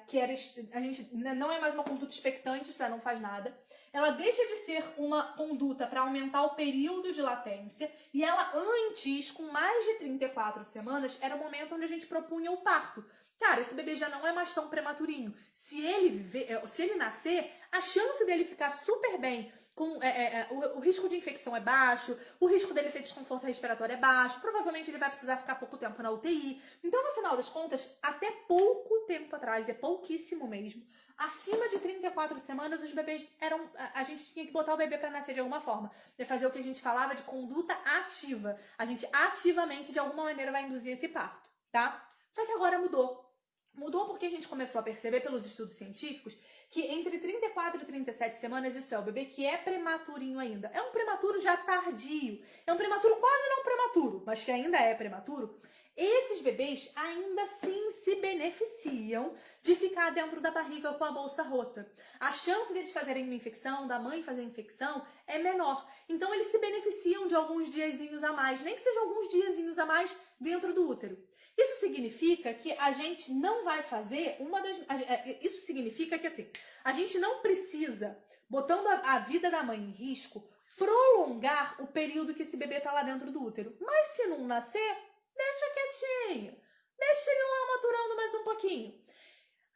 que era... A gente não é mais uma conduta expectante, isso não faz nada. Ela deixa de ser uma conduta para aumentar o período de latência. E ela antes, com mais de 34 semanas, era o momento onde a gente propunha o parto. Cara, esse bebê já não é mais tão prematurinho. Se ele nascer, a chance dele ficar super bem, o risco de infecção é baixo, o risco dele ter desconforto respiratório é baixo, provavelmente ele vai precisar ficar pouco tempo na UTI. Então, no final das contas, até pouco tempo atrás, é pouquíssimo mesmo, acima de 34 semanas, os bebês eram... A gente tinha que botar o bebê para nascer de alguma forma. É fazer o que a gente falava de conduta ativa. A gente ativamente, de alguma maneira, vai induzir esse parto, tá? Só que agora mudou. Mudou porque a gente começou a perceber pelos estudos científicos que entre 34 e 37 semanas, isso é o bebê que é prematurinho ainda. É um prematuro já tardio. É um prematuro quase não prematuro, mas que ainda é prematuro. Esses bebês ainda assim se beneficiam de ficar dentro da barriga com a bolsa rota. A chance deles fazerem uma infecção, da mãe fazer infecção, é menor. Então eles se beneficiam de alguns diazinhos a mais, nem que sejam alguns diazinhos a mais dentro do útero. Isso significa que a gente não vai fazer Isso significa que assim, a gente não precisa, botando a vida da mãe em risco, prolongar o período que esse bebê tá lá dentro do útero. Mas se não nascer, deixa quietinho. Deixa ele lá maturando mais um pouquinho.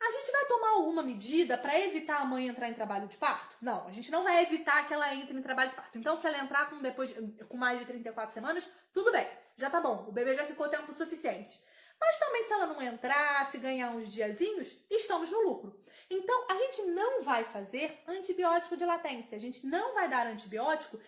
A gente vai tomar alguma medida para evitar a mãe entrar em trabalho de parto? Não, a gente não vai evitar que ela entre em trabalho de parto. Então, se ela entrar com mais de 34 semanas, tudo bem, já tá bom, o bebê já ficou tempo suficiente. Mas também se ela não entrar, se ganhar uns diazinhos, estamos no lucro. Então, a gente não vai fazer antibiótico de latência, a gente não vai dar antibiótico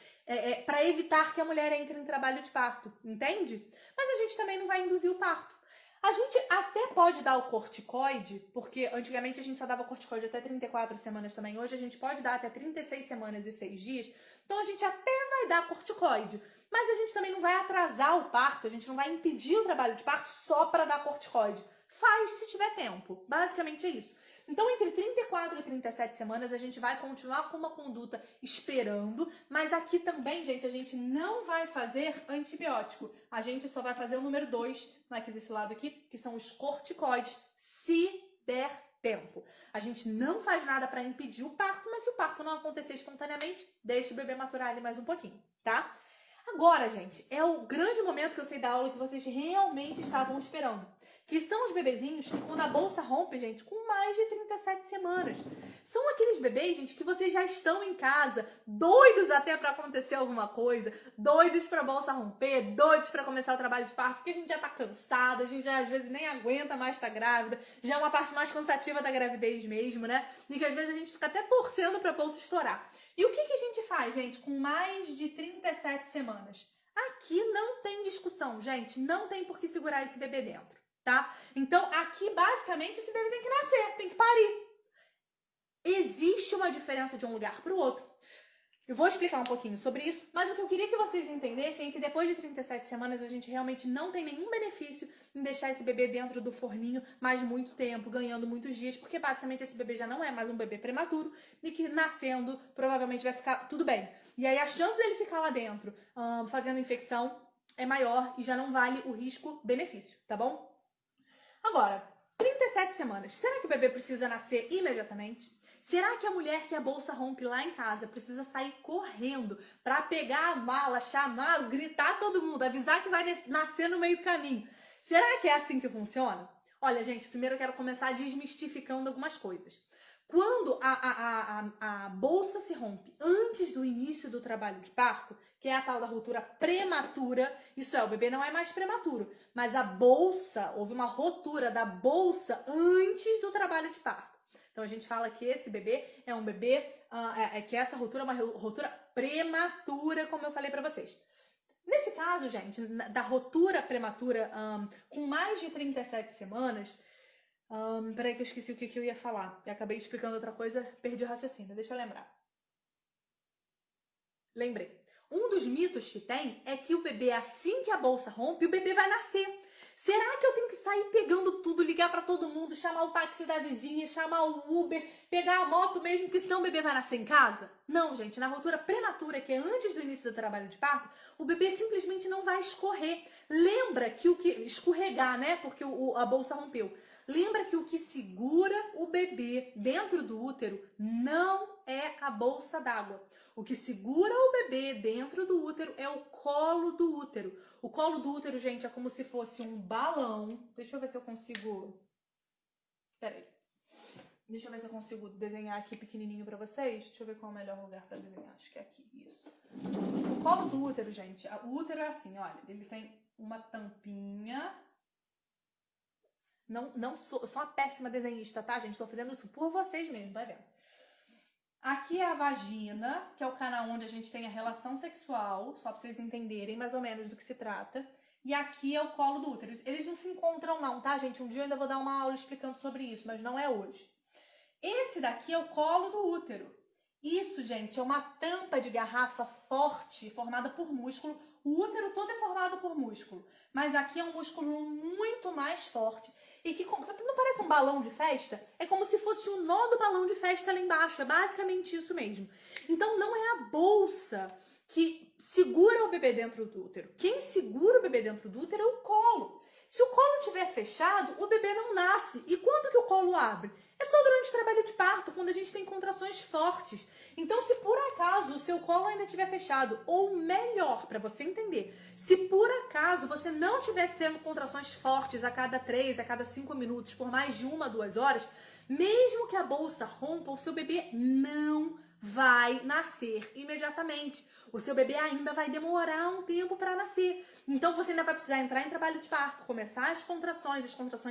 para evitar que a mulher entre em trabalho de parto, entende? Mas a gente também não vai induzir o parto. A gente até pode dar o corticoide, porque antigamente a gente só dava corticoide até 34 semanas também. Hoje a gente pode dar até 36 semanas e 6 dias. Então a gente até vai dar corticoide. Mas a gente também não vai atrasar o parto, a gente não vai impedir o trabalho de parto só para dar corticoide. Faz se tiver tempo. Basicamente é isso. Então, entre 34 e 37 semanas, a gente vai continuar com uma conduta esperando, mas aqui também, gente, a gente não vai fazer antibiótico. A gente só vai fazer o número 2, aqui desse lado aqui, que são os corticoides, se der tempo. A gente não faz nada para impedir o parto, mas se o parto não acontecer espontaneamente, deixa o bebê maturar ali mais um pouquinho, tá? Agora, gente, é o grande momento que eu sei da aula que vocês realmente estavam esperando. Que são os bebezinhos que quando a bolsa rompe, gente, com mais de 37 semanas. São aqueles bebês, gente, que vocês já estão em casa, doidos até para acontecer alguma coisa, doidos para a bolsa romper, doidos para começar o trabalho de parto, porque a gente já tá cansada, a gente já às vezes nem aguenta mais estar grávida, já é uma parte mais cansativa da gravidez mesmo, né? E que às vezes a gente fica até torcendo para a bolsa estourar. E o que a gente faz, gente, com mais de 37 semanas? Aqui não tem discussão, gente, não tem por que segurar esse bebê dentro, tá? Então, aqui, basicamente, esse bebê tem que nascer, tem que parir. Existe uma diferença de um lugar para o outro. Eu vou explicar um pouquinho sobre isso, mas o que eu queria que vocês entendessem é que depois de 37 semanas a gente realmente não tem nenhum benefício em deixar esse bebê dentro do forninho mais muito tempo, ganhando muitos dias, porque basicamente esse bebê já não é mais um bebê prematuro e que nascendo provavelmente vai ficar tudo bem. E aí a chance dele ficar lá dentro fazendo infecção é maior e já não vale o risco-benefício, tá bom? Agora, 37 semanas. Será que o bebê precisa nascer imediatamente? Será que a mulher que a bolsa rompe lá em casa precisa sair correndo para pegar a mala, chamar, gritar todo mundo, avisar que vai nascer no meio do caminho? Será que é assim que funciona? Olha, gente, primeiro eu quero começar desmistificando algumas coisas. Quando a bolsa se rompe antes do início do trabalho de parto, que é a tal da ruptura prematura, isso é, o bebê não é mais prematuro, mas a bolsa, houve uma rotura da bolsa antes do trabalho de parto. Então a gente fala que esse bebê é um bebê, que essa ruptura é uma ruptura prematura, como eu falei pra vocês. Nesse caso, gente, da ruptura prematura com mais de 37 semanas, peraí que eu esqueci o que eu ia falar. Eu acabei explicando outra coisa, perdi o raciocínio, deixa eu lembrar. Lembrei. Um dos mitos que tem é que o bebê, assim que a bolsa rompe, o bebê vai nascer. Será que eu tenho que sair pegando tudo, ligar pra todo mundo, chamar o táxi da vizinha, chamar o Uber, pegar a moto mesmo, porque senão o bebê vai nascer em casa? Não, gente, na ruptura prematura, que é antes do início do trabalho de parto, o bebê simplesmente não vai escorrer. Lembra que escorregar, né? Porque a bolsa rompeu. Lembra que o que segura o bebê dentro do útero não é a bolsa d'água. O que segura o bebê dentro do útero é o colo do útero. O colo do útero, gente, é como se fosse um balão. Deixa eu ver se eu consigo... Peraí. Deixa eu ver se eu consigo desenhar aqui pequenininho pra vocês. Deixa eu ver qual é o melhor lugar pra desenhar. Acho que é aqui, isso. O colo do útero, gente. O útero é assim, olha. Ele tem uma tampinha. Não sou uma péssima desenhista, tá, gente? Tô fazendo isso por vocês mesmo, vai vendo. Aqui é a vagina, que é o canal onde a gente tem a relação sexual, só pra vocês entenderem mais ou menos do que se trata. E aqui é o colo do útero. Eles não se encontram não, tá, gente? Um dia eu ainda vou dar uma aula explicando sobre isso, mas não é hoje. Esse daqui é o colo do útero. Isso, gente, é uma tampa de garrafa forte, formada por músculo. O útero todo é formado por músculo, mas aqui é um músculo muito mais forte. E que não parece um balão de festa? É como se fosse o nó do balão de festa lá embaixo. É basicamente isso mesmo. Então não é a bolsa que segura o bebê dentro do útero. Quem segura o bebê dentro do útero é o colo. Se o colo estiver fechado, o bebê não nasce. E quando que o colo abre? É só durante o trabalho de parto, quando a gente tem contrações fortes. Então, se por acaso o seu colo ainda estiver fechado, ou melhor, para você entender, se por acaso você não estiver tendo contrações fortes a cada 3, a cada 5 minutos, por mais de 1 a 2 horas, mesmo que a bolsa rompa, o seu bebê não vai nascer imediatamente. O seu bebê ainda vai demorar um tempo para nascer. Então você ainda vai precisar entrar em trabalho de parto, começar as contrações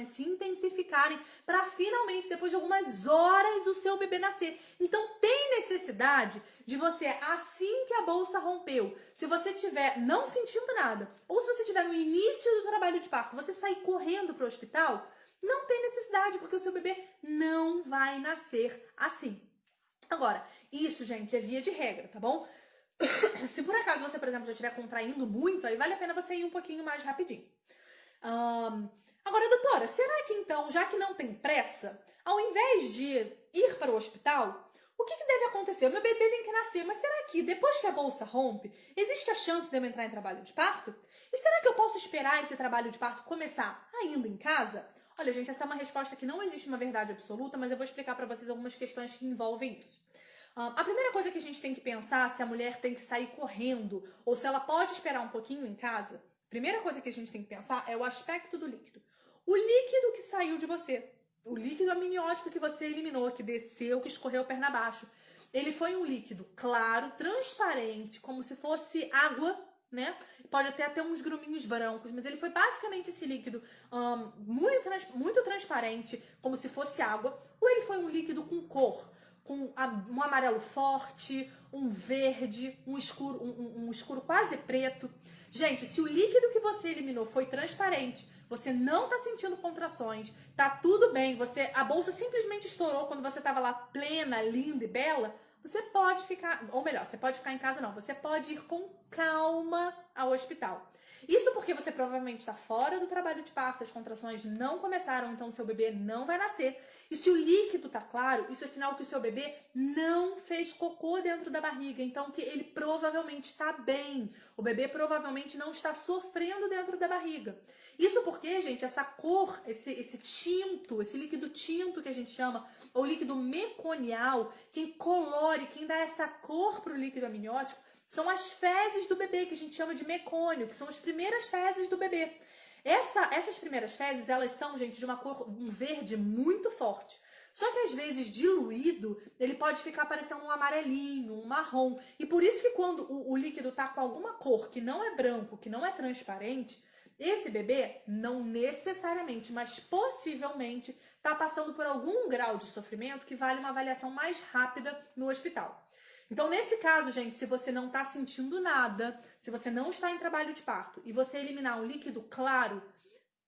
se intensificarem para finalmente, depois de algumas horas, o seu bebê nascer. Então tem necessidade de você, assim que a bolsa rompeu, se você estiver não sentindo nada, ou se você estiver no início do trabalho de parto, você sair correndo para o hospital, não tem necessidade, porque o seu bebê não vai nascer assim. Agora, isso, gente, é via de regra, tá bom? Se por acaso você, por exemplo, já estiver contraindo muito, aí vale a pena você ir um pouquinho mais rapidinho. Agora, doutora, será que então, já que não tem pressa, ao invés de ir para o hospital, o que deve acontecer? O meu bebê tem que nascer, mas será que depois que a bolsa rompe, existe a chance de eu entrar em trabalho de parto? E será que eu posso esperar esse trabalho de parto começar ainda em casa? Olha, gente, essa é uma resposta que não existe uma verdade absoluta, mas eu vou explicar para vocês algumas questões que envolvem isso. A primeira coisa que a gente tem que pensar se a mulher tem que sair correndo ou se ela pode esperar um pouquinho em casa, a primeira coisa que a gente tem que pensar é o aspecto do líquido. O líquido que saiu de você, o líquido amniótico que você eliminou, que desceu, que escorreu perna abaixo, ele foi um líquido claro, transparente, como se fosse água, né? Pode até ter uns gruminhos brancos, mas ele foi basicamente esse líquido muito transparente, como se fosse água, ou ele foi um líquido com cor, com um amarelo forte, um verde, um escuro quase preto. Gente, se o líquido que você eliminou foi transparente, você não tá sentindo contrações, tá tudo bem, a bolsa simplesmente estourou quando você tava lá plena, linda e bela, você pode ficar, ou melhor, você pode ficar em casa não, você pode ir com calma ao hospital. Isso porque você provavelmente está fora do trabalho de parto, as contrações não começaram, então o seu bebê não vai nascer. E se o líquido tá claro, isso é sinal que o seu bebê não fez cocô dentro da barriga, então que ele provavelmente está bem. O bebê provavelmente não está sofrendo dentro da barriga. Isso porque, gente, essa cor, esse tinto, esse líquido tinto que a gente chama, ou líquido meconial, quem colore, quem dá essa cor para o líquido amniótico, são as fezes do bebê, que a gente chama de mecônio, que são as primeiras fezes do bebê. Essas primeiras fezes, elas são, gente, de uma cor, um verde muito forte. Só que às vezes diluído, ele pode ficar parecendo um amarelinho, um marrom. E por isso que quando o líquido tá com alguma cor que não é branco, que não é transparente, esse bebê não necessariamente, mas possivelmente tá passando por algum grau de sofrimento que vale uma avaliação mais rápida no hospital. Então, nesse caso, gente, se você não está sentindo nada, se você não está em trabalho de parto e você eliminar um líquido claro,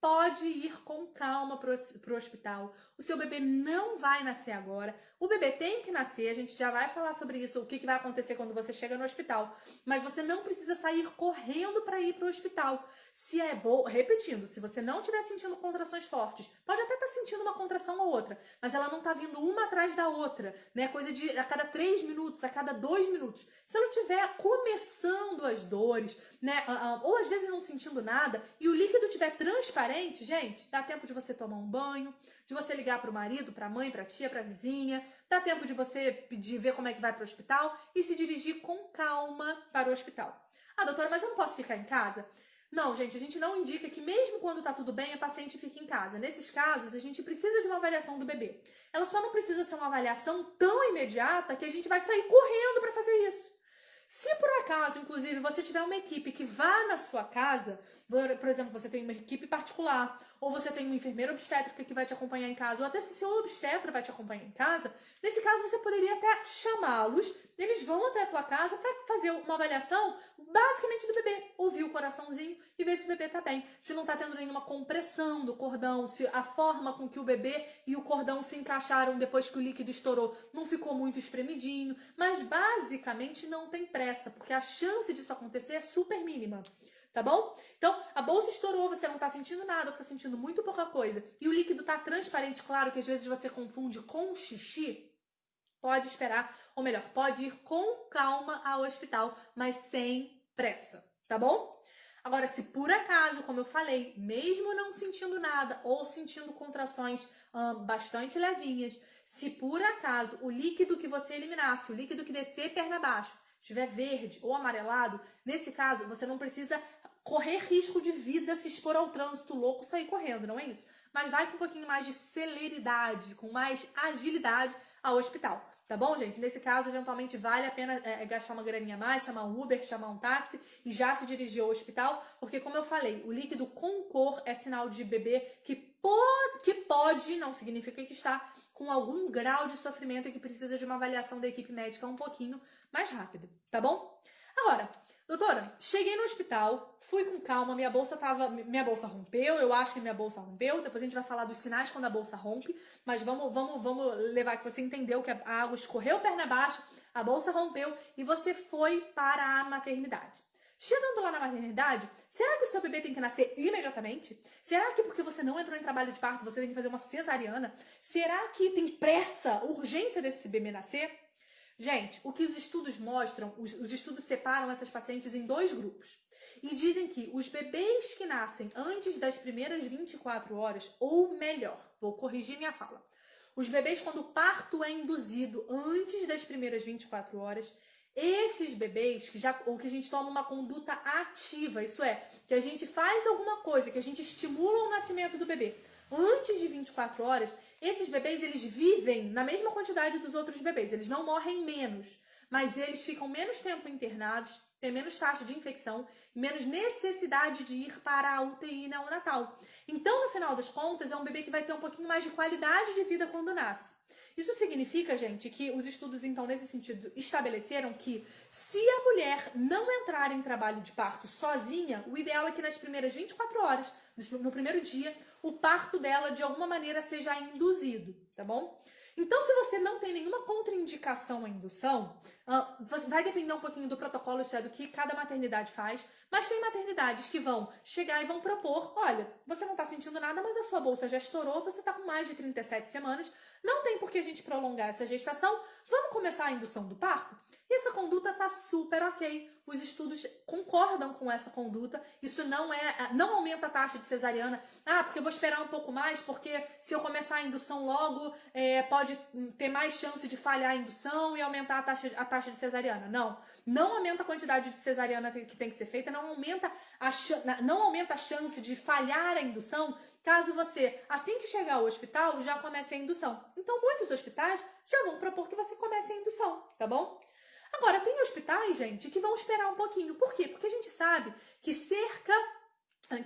pode ir com calma para o hospital. O seu bebê não vai nascer agora. O bebê tem que nascer, a gente já vai falar sobre isso, o que vai acontecer quando você chega no hospital. Mas você não precisa sair correndo para ir para o hospital. Se é bom, repetindo, se você não estiver sentindo contrações fortes, pode até estar sentindo uma contração ou outra, mas ela não está vindo uma atrás da outra, né? Coisa de a cada 3 minutos, a cada 2 minutos. Se ela estiver começando as dores, né? Ou às vezes não sentindo nada, e o líquido estiver transparente, gente, dá tempo de você tomar um banho, de você ligar para o marido, para a mãe, para a tia, para a vizinha, dá tempo de você pedir, ver como é que vai para o hospital e se dirigir com calma para o hospital. Ah, doutora, mas eu não posso ficar em casa? Não, gente, a gente não indica que mesmo quando tá tudo bem, a paciente fique em casa. Nesses casos, a gente precisa de uma avaliação do bebê. Ela só não precisa ser uma avaliação tão imediata que a gente vai sair correndo para fazer isso. Se por acaso, inclusive, você tiver uma equipe que vá na sua casa, por exemplo, você tem uma equipe particular, ou você tem um enfermeiro obstétrico que vai te acompanhar em casa, ou até se seu obstetra vai te acompanhar em casa, nesse caso você poderia até chamá-los, eles vão até a tua casa para fazer uma avaliação basicamente do bebê, ouvir o coraçãozinho e ver se o bebê tá bem, se não tá tendo nenhuma compressão do cordão, se a forma com que o bebê e o cordão se encaixaram depois que o líquido estourou não ficou muito espremidinho, mas basicamente não tem pressa, porque a chance disso acontecer é super mínima. Tá bom? Então, a bolsa estourou, você não tá sentindo nada, tá sentindo muito pouca coisa, e o líquido tá transparente, claro que às vezes você confunde com xixi, pode esperar, ou melhor, pode ir com calma ao hospital, mas sem pressa, tá bom? Agora, se por acaso, como eu falei, mesmo não sentindo nada ou sentindo contrações bastante levinhas, se por acaso o líquido que você eliminasse, o líquido que descer perna abaixo, estiver verde ou amarelado, nesse caso, você não precisa correr risco de vida, se expor ao trânsito louco, sair correndo, não é isso? Mas vai com um pouquinho mais de celeridade, com mais agilidade ao hospital, tá bom, gente? Nesse caso, eventualmente, vale a pena gastar uma graninha a mais, chamar um Uber, chamar um táxi e já se dirigir ao hospital, porque, como eu falei, o líquido com cor é sinal de bebê que pode, não significa que está, com algum grau de sofrimento e que precisa de uma avaliação da equipe médica um pouquinho mais rápido, tá bom? Agora, doutora, cheguei no hospital, fui com calma, minha bolsa rompeu, eu acho que minha bolsa rompeu, depois a gente vai falar dos sinais quando a bolsa rompe, mas vamos levar que você entendeu que a água escorreu perna abaixo, a bolsa rompeu e você foi para a maternidade. Chegando lá na maternidade, será que o seu bebê tem que nascer imediatamente? Será que porque você não entrou em trabalho de parto, você tem que fazer uma cesariana? Será que tem pressa, urgência desse bebê nascer? Gente, o que os estudos mostram, os estudos separam essas pacientes em 2 grupos. E dizem que os bebês que nascem antes das primeiras 24 horas, ou melhor, vou corrigir minha fala. Os bebês, quando o parto é induzido antes das primeiras 24 horas, esses bebês, ou que a gente toma uma conduta ativa, isso é, que a gente faz alguma coisa, que a gente estimula o nascimento do bebê antes de 24 horas, esses bebês, eles vivem na mesma quantidade dos outros bebês, eles não morrem menos, mas eles ficam menos tempo internados, têm menos taxa de infecção, menos necessidade de ir para a UTI neonatal. Então, no final das contas, é um bebê que vai ter um pouquinho mais de qualidade de vida quando nasce. Isso significa, gente, que os estudos, então, nesse sentido, estabeleceram que se a mulher não entrar em trabalho de parto sozinha, o ideal é que nas primeiras 24 horas, no primeiro dia, o parto dela, de alguma maneira, seja induzido, tá bom? Então, se você não tem nenhuma contraindicação à indução, vai depender um pouquinho do protocolo, isso é, do que cada maternidade faz, mas tem maternidades que vão chegar e vão propor, olha, você não tá sentindo nada, mas a sua bolsa já estourou, você tá com mais de 37 semanas, não tem por que a gente prolongar essa gestação, vamos começar a indução do parto? E essa conduta tá super ok, os estudos concordam com essa conduta, isso não aumenta a taxa de cesariana, porque eu vou esperar um pouco mais, porque se eu começar a indução logo, pode ter mais chance de falhar a indução e aumentar a taxa de cesariana. Não aumenta a quantidade de cesariana que tem que ser feita, não aumenta a chance de falhar a indução, caso você, assim que chegar ao hospital, já comece a indução. Então, muitos hospitais já vão propor que você comece a indução, tá bom? Agora, tem hospitais, gente, que vão esperar um pouquinho. Por quê? Porque a gente sabe que a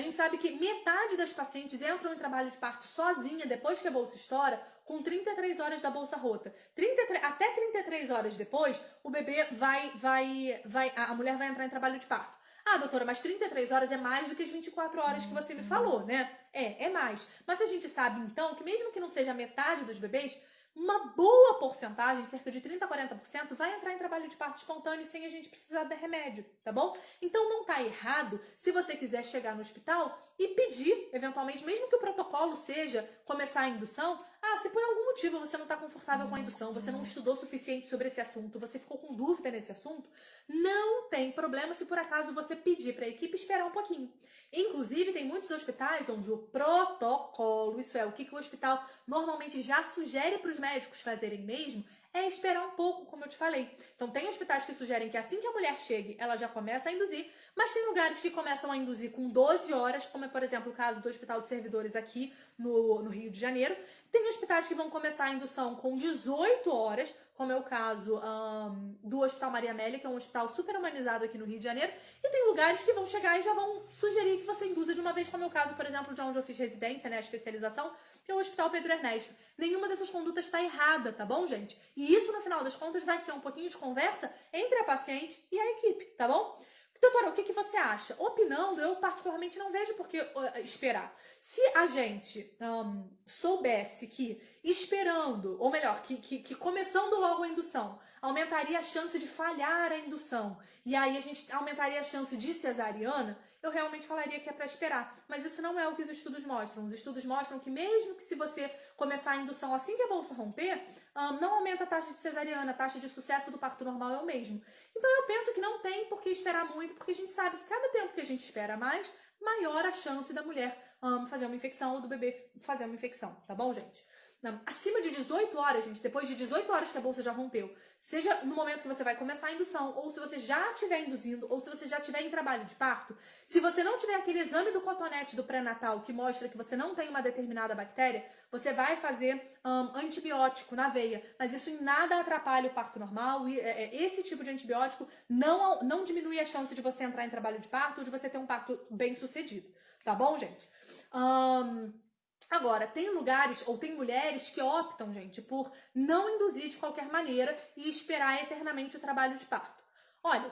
gente sabe que metade das pacientes entram em trabalho de parto sozinha depois que a bolsa estoura, com 33 horas da bolsa rota. Até 33 horas depois, o bebê a mulher vai entrar em trabalho de parto. Doutora, mas 33 horas é mais do que as 24 horas que você me falou, né? É mais. Mas a gente sabe, então, que mesmo que não seja a metade dos bebês, uma boa porcentagem, cerca de 30% a 40%, vai entrar em trabalho de parto espontâneo sem a gente precisar de remédio, tá bom? Então não tá errado se você quiser chegar no hospital e pedir, eventualmente, mesmo que o protocolo seja começar a indução, se por algum motivo você não está confortável com a indução, você não estudou o suficiente sobre esse assunto, você ficou com dúvida nesse assunto, não tem problema se por acaso você pedir para a equipe esperar um pouquinho. Inclusive, tem muitos hospitais onde o protocolo, isso é, o que o hospital normalmente já sugere para os médicos fazerem mesmo, é esperar um pouco, como eu te falei. Então, tem hospitais que sugerem que assim que a mulher chegue, ela já começa a induzir, mas tem lugares que começam a induzir com 12 horas, como é, por exemplo, o caso do Hospital de Servidores aqui no Rio de Janeiro. Tem hospitais que vão começar a indução com 18 horas, como é o caso do Hospital Maria Amélia, que é um hospital super humanizado aqui no Rio de Janeiro. E tem lugares que vão chegar e já vão sugerir que você induza de uma vez, como é o caso, por exemplo, de onde eu fiz residência, né, a especialização, que é o Hospital Pedro Ernesto. Nenhuma dessas condutas está errada, tá bom, gente? E isso, no final das contas, vai ser um pouquinho de conversa entre a paciente e a equipe, tá bom? Doutora, o que você acha? Opinando, eu particularmente não vejo por que esperar. Se a gente soubesse que esperando, ou melhor, que começando logo a indução, aumentaria a chance de falhar a indução, e aí a gente aumentaria a chance de cesariana, eu realmente falaria que é para esperar. Mas isso não é o que os estudos mostram. Os estudos mostram que mesmo que se você começar a indução assim que a bolsa romper, não aumenta a taxa de cesariana, a taxa de sucesso do parto normal é o mesmo. Então eu penso que não tem por que esperar muito, porque a gente sabe que cada tempo que a gente espera mais, maior a chance da mulher fazer uma infecção ou do bebê fazer uma infecção, tá bom, gente? Acima de 18 horas, gente, depois de 18 horas que a bolsa já rompeu, seja no momento que você vai começar a indução, ou se você já estiver induzindo, ou se você já estiver em trabalho de parto, se você não tiver aquele exame do cotonete do pré-natal que mostra que você não tem uma determinada bactéria, você vai fazer antibiótico na veia, mas isso em nada atrapalha o parto normal, e esse tipo de antibiótico não diminui a chance de você entrar em trabalho de parto ou de você ter um parto bem sucedido, tá bom, gente? Agora, tem lugares ou tem mulheres que optam, gente, por não induzir de qualquer maneira e esperar eternamente o trabalho de parto. Olha,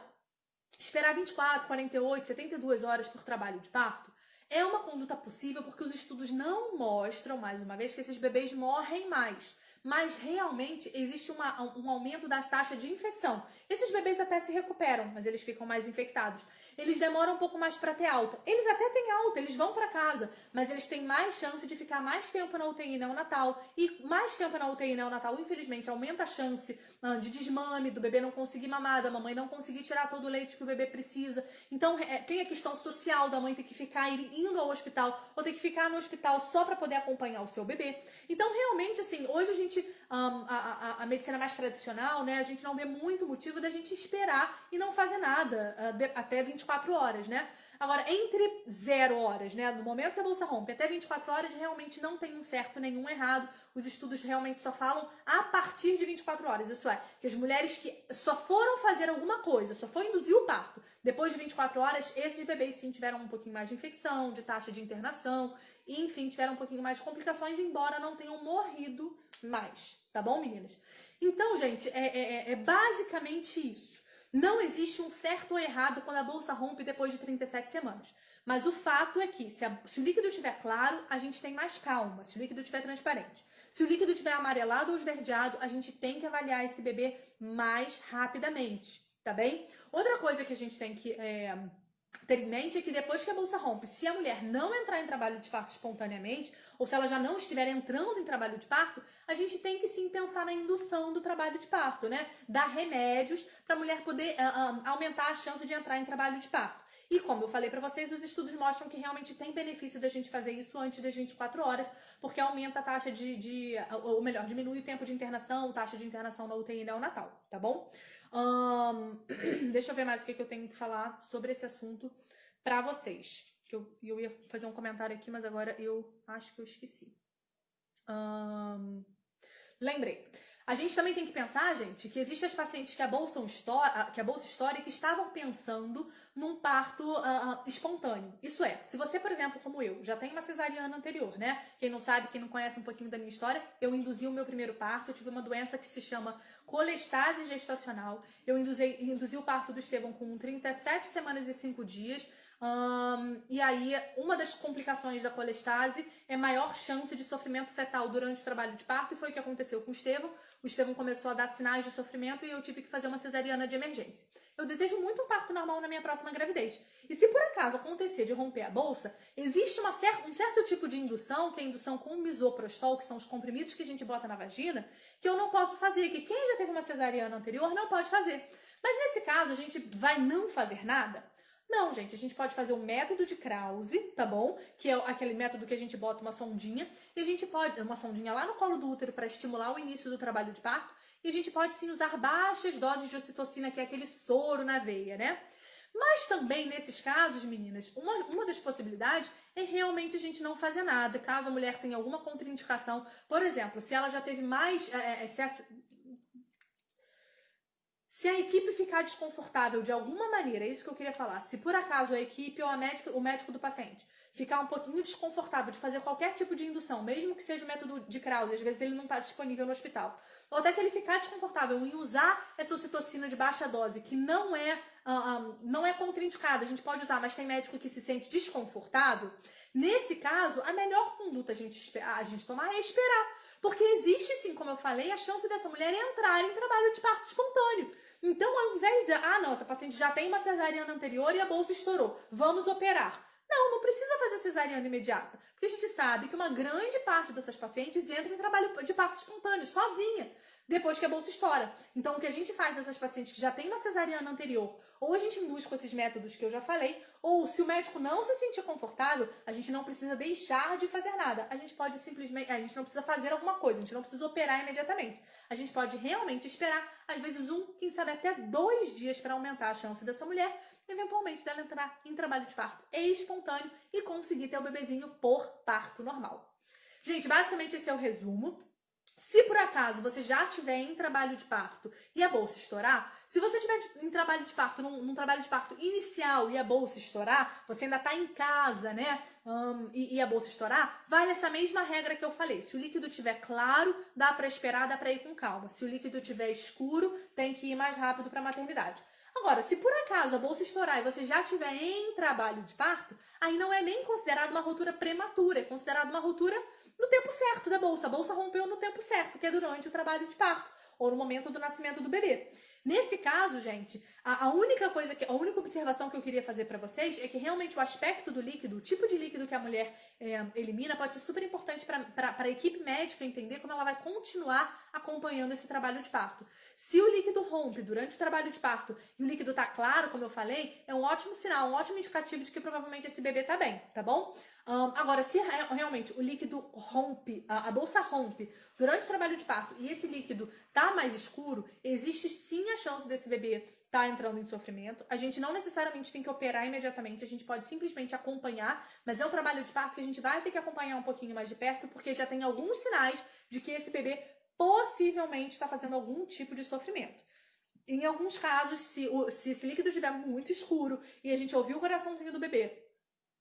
esperar 24, 48, 72 horas por trabalho de parto é uma conduta possível porque os estudos não mostram, mais uma vez, que esses bebês morrem mais. Mas realmente existe um aumento da taxa de infecção. Esses bebês até se recuperam, mas eles ficam mais infectados. Eles demoram um pouco mais para ter alta. Eles até têm alta, eles vão para casa, mas eles têm mais chance de ficar mais tempo na UTI neonatal. E mais tempo na UTI neonatal, infelizmente, aumenta a chance de desmame, do bebê não conseguir mamar, da mamãe não conseguir tirar todo o leite que o bebê precisa. Então, tem a questão social da mãe ter que ficar indo ao hospital ou ter que ficar no hospital só para poder acompanhar o seu bebê. Então, realmente, assim, hoje a gente a medicina mais tradicional, né, a gente não vê muito motivo da gente esperar e não fazer nada até 24 horas, né? Agora, entre 0 horas, né, no momento que a bolsa rompe, até 24 horas, realmente não tem um certo nem um errado. Os estudos realmente só falam a partir de 24 horas. Isso é, que as mulheres que só foram fazer alguma coisa, só foi induzir o parto, depois de 24 horas, esses bebês sim tiveram um pouquinho mais de infecção, de taxa de internação, e enfim, tiveram um pouquinho mais de complicações, embora não tenham morrido mais, tá bom, meninas? Então, gente, é basicamente isso. Não existe um certo ou errado quando a bolsa rompe depois de 37 semanas. Mas o fato é que, se o líquido estiver claro, a gente tem mais calma. Se o líquido estiver transparente. Se o líquido estiver amarelado ou esverdeado, a gente tem que avaliar esse bebê mais rapidamente, tá bem? Outra coisa que a gente tem que ter em mente é que depois que a bolsa rompe, se a mulher não entrar em trabalho de parto espontaneamente, ou se ela já não estiver entrando em trabalho de parto, a gente tem que sim pensar na indução do trabalho de parto, né? Dar remédios para a mulher poder aumentar a chance de entrar em trabalho de parto. E como eu falei para vocês, os estudos mostram que realmente tem benefício da gente fazer isso antes das 24 horas, porque aumenta a taxa ou melhor, diminui o tempo de internação, taxa de internação na UTI neonatal, tá bom? Deixa eu ver mais o que eu tenho que falar sobre esse assunto para vocês. Eu ia fazer um comentário aqui, mas agora eu acho que eu esqueci. Lembrei. A gente também tem que pensar, gente, que existem as pacientes que a bolsa estoura que estavam pensando num parto espontâneo. Isso é, se você, por exemplo, como eu, já tem uma cesariana anterior, né? Quem não sabe, quem não conhece um pouquinho da minha história, eu induzi o meu primeiro parto, eu tive uma doença que se chama colestase gestacional. Eu induzi o parto do Estevão com 37 semanas e 5 dias. E aí, uma das complicações da colestase é maior chance de sofrimento fetal durante o trabalho de parto, e foi o que aconteceu com o Estevão. O Estevão começou a dar sinais de sofrimento e eu tive que fazer uma cesariana de emergência. Eu desejo muito um parto normal na minha próxima gravidez. E se por acaso acontecer de romper a bolsa, existe um certo tipo de indução, que é a indução com misoprostol, que são os comprimidos que a gente bota na vagina, que eu não posso fazer, que quem já teve uma cesariana anterior não pode fazer. Mas nesse caso, a gente vai não fazer nada? Não, gente, a gente pode fazer o método de Krause, tá bom? Que é aquele método que a gente bota uma sondinha, e a gente pode, uma sondinha lá no colo do útero para estimular o início do trabalho de parto, e a gente pode sim usar baixas doses de ocitocina, que é aquele soro na veia, né? Mas também, nesses casos, meninas, uma das possibilidades é realmente a gente não fazer nada, caso a mulher tenha alguma contraindicação. Por exemplo, se ela já teve mais. Se a equipe ficar desconfortável de alguma maneira, é isso que eu queria falar. Se por acaso a equipe ou o médico do paciente ficar um pouquinho desconfortável de fazer qualquer tipo de indução, mesmo que seja o método de Krause, às vezes ele não está disponível no hospital. Ou até se ele ficar desconfortável em usar essa ocitocina de baixa dose, que não é contraindicada, a gente pode usar, mas tem médico que se sente desconfortável. Nesse caso, a melhor conduta a gente tomar é esperar. Porque existe sim, como eu falei, a chance dessa mulher entrar em trabalho de parto espontâneo. Então, ao invés de, não, essa paciente já tem uma cesariana anterior e a bolsa estourou, vamos operar. Não precisa fazer cesariana imediata, porque a gente sabe que uma grande parte dessas pacientes entra em trabalho de parto espontâneo, sozinha, depois que a bolsa estoura. Então, o que a gente faz dessas pacientes que já tem uma cesariana anterior, ou a gente induz com esses métodos que eu já falei, ou se o médico não se sentir confortável, a gente não precisa deixar de fazer nada. A gente pode simplesmente, a gente não precisa fazer alguma coisa, a gente não precisa operar imediatamente. A gente pode realmente esperar, às vezes quem sabe até 2 dias para aumentar a chance dessa mulher eventualmente dela entrar em trabalho de parto espontâneo e conseguir ter o bebezinho por parto normal. Gente, basicamente esse é o resumo. Se por acaso você já estiver em trabalho de parto e a bolsa estourar, se você estiver em trabalho de parto, num trabalho de parto inicial e a bolsa estourar, você ainda está em casa, né? E a bolsa estourar, vale essa mesma regra que eu falei. Se o líquido estiver claro, dá para esperar, dá para ir com calma. Se o líquido estiver escuro, tem que ir mais rápido para a maternidade. Agora, se por acaso a bolsa estourar e você já estiver em trabalho de parto, aí não é nem considerado uma ruptura prematura, é considerado uma ruptura no tempo certo da bolsa. A bolsa rompeu no tempo certo, que é durante o trabalho de parto, ou no momento do nascimento do bebê. Nesse caso, gente, a única observação que eu queria fazer para vocês é que realmente o aspecto do líquido, o tipo de líquido que a mulher elimina, pode ser super importante para a equipe médica entender como ela vai continuar acompanhando esse trabalho de parto. Se o líquido rompe durante o trabalho de parto e o líquido tá claro, como eu falei, é um ótimo sinal, um ótimo indicativo de que provavelmente esse bebê tá bem, tá bom? Agora, se realmente o líquido rompe, a bolsa rompe durante o trabalho de parto e esse líquido tá mais escuro, existe sim a chance desse bebê tá entrando em sofrimento. A gente não necessariamente tem que operar imediatamente, a gente pode simplesmente acompanhar, mas é um trabalho de parto que a gente vai ter que acompanhar um pouquinho mais de perto, porque já tem alguns sinais de que esse bebê possivelmente está fazendo algum tipo de sofrimento. Em alguns casos, se esse líquido estiver muito escuro e a gente ouvir o coraçãozinho do bebê,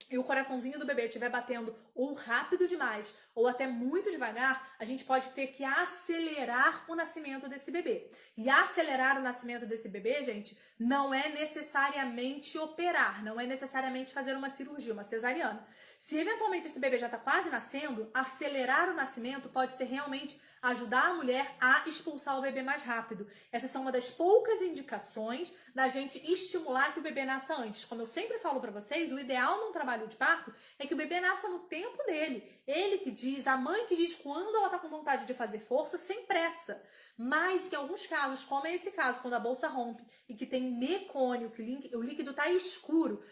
e o coraçãozinho do bebê estiver batendo ou rápido demais ou até muito devagar, a gente pode ter que acelerar o nascimento desse bebê. E acelerar o nascimento desse bebê, gente, não é necessariamente operar, não é necessariamente fazer uma cirurgia, uma cesariana. Se eventualmente esse bebê já está quase nascendo, acelerar o nascimento pode ser realmente ajudar a mulher a expulsar o bebê mais rápido. Essas são uma das poucas indicações da gente estimular que o bebê nasça antes. Como eu sempre falo para vocês, o ideal num trabalho de parto é que o bebê nasça no tempo dele. Ele que diz, a mãe que diz quando ela tá com vontade de fazer força, sem pressa. Mas que em alguns casos, como é esse caso, quando a bolsa rompe e que tem mecônio, que o líquido tá escuro,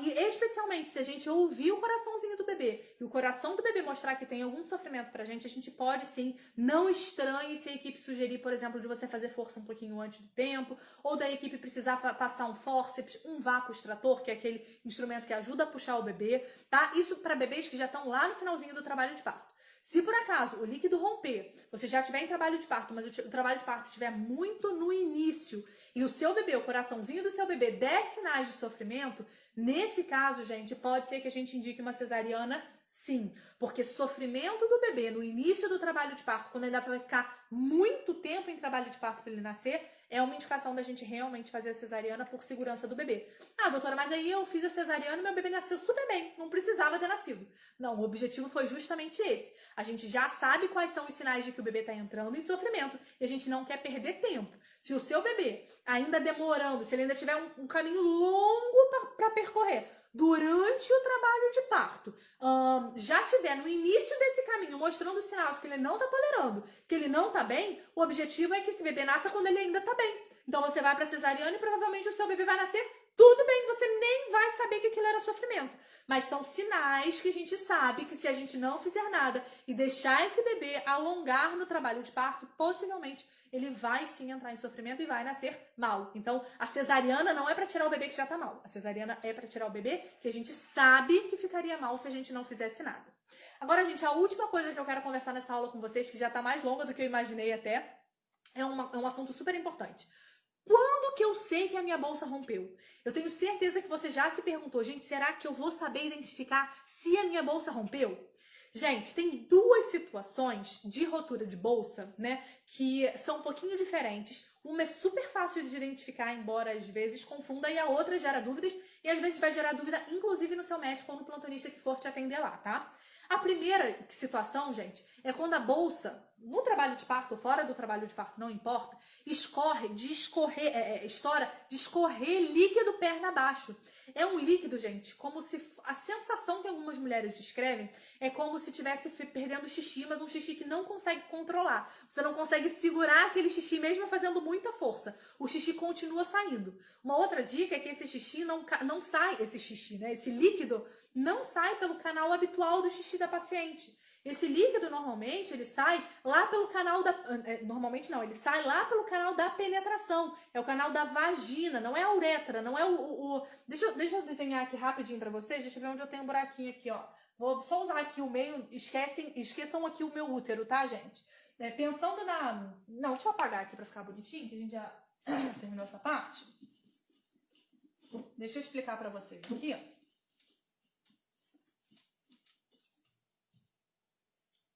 e especialmente se a gente ouvir o coraçãozinho do bebê e o coração do bebê mostrar que tem algum sofrimento pra gente, a gente pode sim, não estranhe se a equipe sugerir, por exemplo, de você fazer força um pouquinho antes do tempo, ou da equipe precisar passar um fórceps, um vácuo extrator, que é aquele instrumento que ajuda a puxar o bebê, tá? Isso para bebês que já estão lá no finalzinho do trabalho de parto. Se por acaso o líquido romper, você já estiver em trabalho de parto, mas o trabalho de parto estiver muito no início e o seu bebê, o coraçãozinho do seu bebê der sinais de sofrimento, nesse caso, gente, pode ser que a gente indique uma cesariana, sim. Porque sofrimento do bebê no início do trabalho de parto, quando ainda vai ficar muito tempo em trabalho de parto para ele nascer, é uma indicação da gente realmente fazer a cesariana por segurança do bebê. Ah, doutora, mas aí eu fiz a cesariana e meu bebê nasceu super bem, não precisava ter nascido. Não, o objetivo foi justamente esse. A gente já sabe quais são os sinais de que o bebê está entrando em sofrimento e a gente não quer perder tempo. Se o seu bebê ainda demorando, se ele ainda tiver um caminho longo para percorrer durante o trabalho de parto, já tiver no início desse caminho mostrando o sinal de que ele não está tolerando, que ele não está bem, o objetivo é que esse bebê nasça quando ele ainda está bem. Então você vai para cesariana e provavelmente o seu bebê vai nascer tudo bem, você nem vai saber que aquilo era sofrimento. Mas são sinais que a gente sabe que se a gente não fizer nada e deixar esse bebê alongar no trabalho de parto, possivelmente ele vai sim entrar em sofrimento e vai nascer mal. Então, a cesariana não é para tirar o bebê que já tá mal. A cesariana é para tirar o bebê que a gente sabe que ficaria mal se a gente não fizesse nada. Agora, gente, a última coisa que eu quero conversar nessa aula com vocês, que já tá mais longa do que eu imaginei até, é um assunto super importante. Quando que eu sei que a minha bolsa rompeu? Eu tenho certeza que você já se perguntou, gente, será que eu vou saber identificar se a minha bolsa rompeu? Gente, tem duas situações de rotura de bolsa, né, que são um pouquinho diferentes. Uma é super fácil de identificar, embora às vezes confunda, e a outra gera dúvidas, e às vezes vai gerar dúvida, inclusive no seu médico ou no plantonista que for te atender lá, tá? A primeira situação, gente, é quando a bolsa, no trabalho de parto ou fora do trabalho de parto, não importa, estoura de escorrer líquido perna abaixo. É um líquido, gente, como se a sensação que algumas mulheres descrevem é como se estivesse perdendo xixi, mas um xixi que não consegue controlar. Você não consegue segurar aquele xixi mesmo fazendo muita força. O xixi continua saindo. Uma outra dica é que esse xixi não sai, esse líquido não sai pelo canal habitual do xixi da paciente. Esse líquido, normalmente, ele sai lá pelo canal da... Normalmente não, ele sai lá pelo canal da penetração. É o canal da vagina, não é a uretra, não é Deixa eu desenhar aqui rapidinho pra vocês. Deixa eu ver onde eu tenho um buraquinho aqui, ó. Vou só usar aqui o meio. Esqueçam aqui o meu útero, tá, gente? Pensando na... Não, deixa eu apagar aqui pra ficar bonitinho, que a gente já terminou essa parte. Deixa eu explicar pra vocês aqui, ó.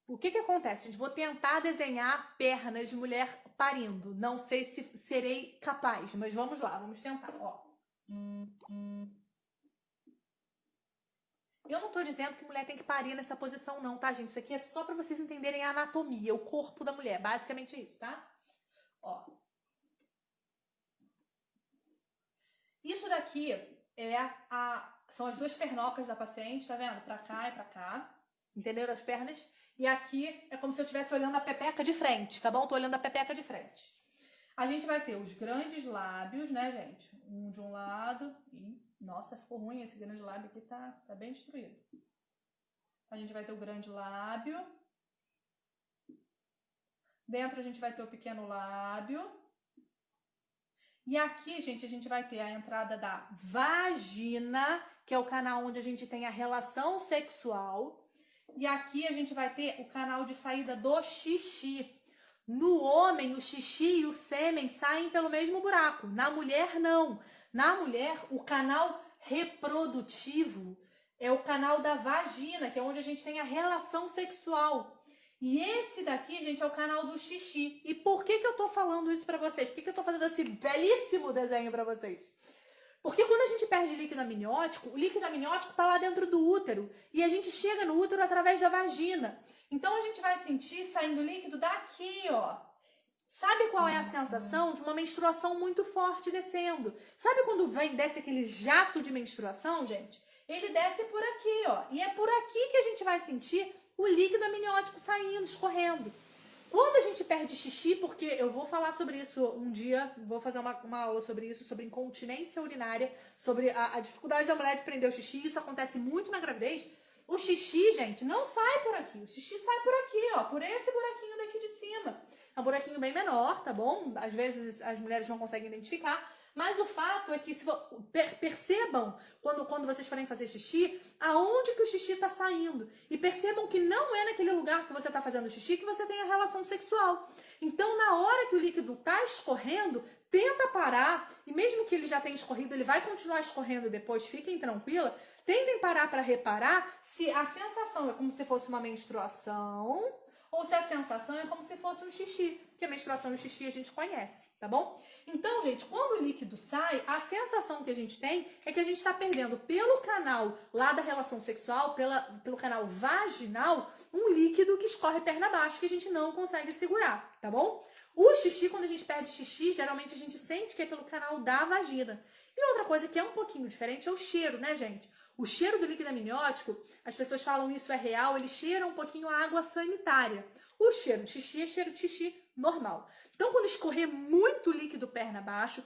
O que acontece, gente? Vou tentar desenhar pernas de mulher parindo. Não sei se serei capaz, mas vamos lá, vamos tentar. Ó. Eu não tô dizendo que mulher tem que parir nessa posição não, tá, gente? Isso aqui é só pra vocês entenderem a anatomia, o corpo da mulher. Basicamente é isso, tá? Ó. Isso daqui são as duas pernocas da paciente, tá vendo? Pra cá e pra cá. Entenderam as pernas? E aqui é como se eu estivesse olhando a pepeca de frente, tá bom? Tô olhando a pepeca de frente. A gente vai ter os grandes lábios, né, gente? Um de um lado. Ih, nossa, ficou ruim esse grande lábio aqui, tá bem destruído. A gente vai ter o grande lábio. Dentro a gente vai ter o pequeno lábio. E aqui, gente, a gente vai ter a entrada da vagina, que é o canal onde a gente tem a relação sexual. E aqui a gente vai ter o canal de saída do xixi. No homem, o xixi e o sêmen saem pelo mesmo buraco. Na mulher, não. Na mulher, o canal reprodutivo é o canal da vagina, que é onde a gente tem a relação sexual. E esse daqui, gente, é o canal do xixi. E por que eu tô falando isso pra vocês? Por que eu tô fazendo esse belíssimo desenho pra vocês? Porque quando a gente perde líquido amniótico, o líquido amniótico está lá dentro do útero. E a gente chega no útero através da vagina. Então a gente vai sentir saindo líquido daqui, ó. Sabe qual é a sensação de uma menstruação muito forte descendo? Sabe quando desce aquele jato de menstruação, gente? Ele desce por aqui, ó. E é por aqui que a gente vai sentir o líquido amniótico saindo, escorrendo. Quando a gente perde xixi, porque eu vou falar sobre isso um dia, vou fazer uma aula sobre isso, sobre incontinência urinária, sobre a dificuldade da mulher de prender o xixi, isso acontece muito na gravidez. O xixi, gente, não sai por aqui, o xixi sai por aqui, ó, por esse buraquinho daqui de cima. É um buraquinho bem menor, tá bom? Às vezes as mulheres não conseguem identificar, mas o fato é que percebam quando vocês forem fazer xixi, aonde que o xixi tá saindo. E percebam que não é naquele lugar que você tá fazendo xixi que você tem a relação sexual. Então, na hora que o líquido tá escorrendo, tenta parar, e mesmo que ele já tenha escorrido, ele vai continuar escorrendo depois, fiquem tranquila. Tentem parar para reparar se a sensação é como se fosse uma menstruação ou se a sensação é como se fosse um xixi, que a menstruação e o xixi a gente conhece, tá bom? Então, gente, quando o líquido sai, a sensação que a gente tem é que a gente está perdendo pelo canal lá da relação sexual, pelo canal vaginal, um líquido que escorre perna abaixo, que a gente não consegue segurar, tá bom? O xixi, quando a gente perde xixi, geralmente a gente sente que é pelo canal da vagina. E outra coisa que é um pouquinho diferente é o cheiro, né, gente? O cheiro do líquido amniótico, as pessoas falam isso é real, ele cheira um pouquinho a água sanitária. O cheiro de xixi é cheiro de xixi normal. Então, quando escorrer muito líquido perna abaixo,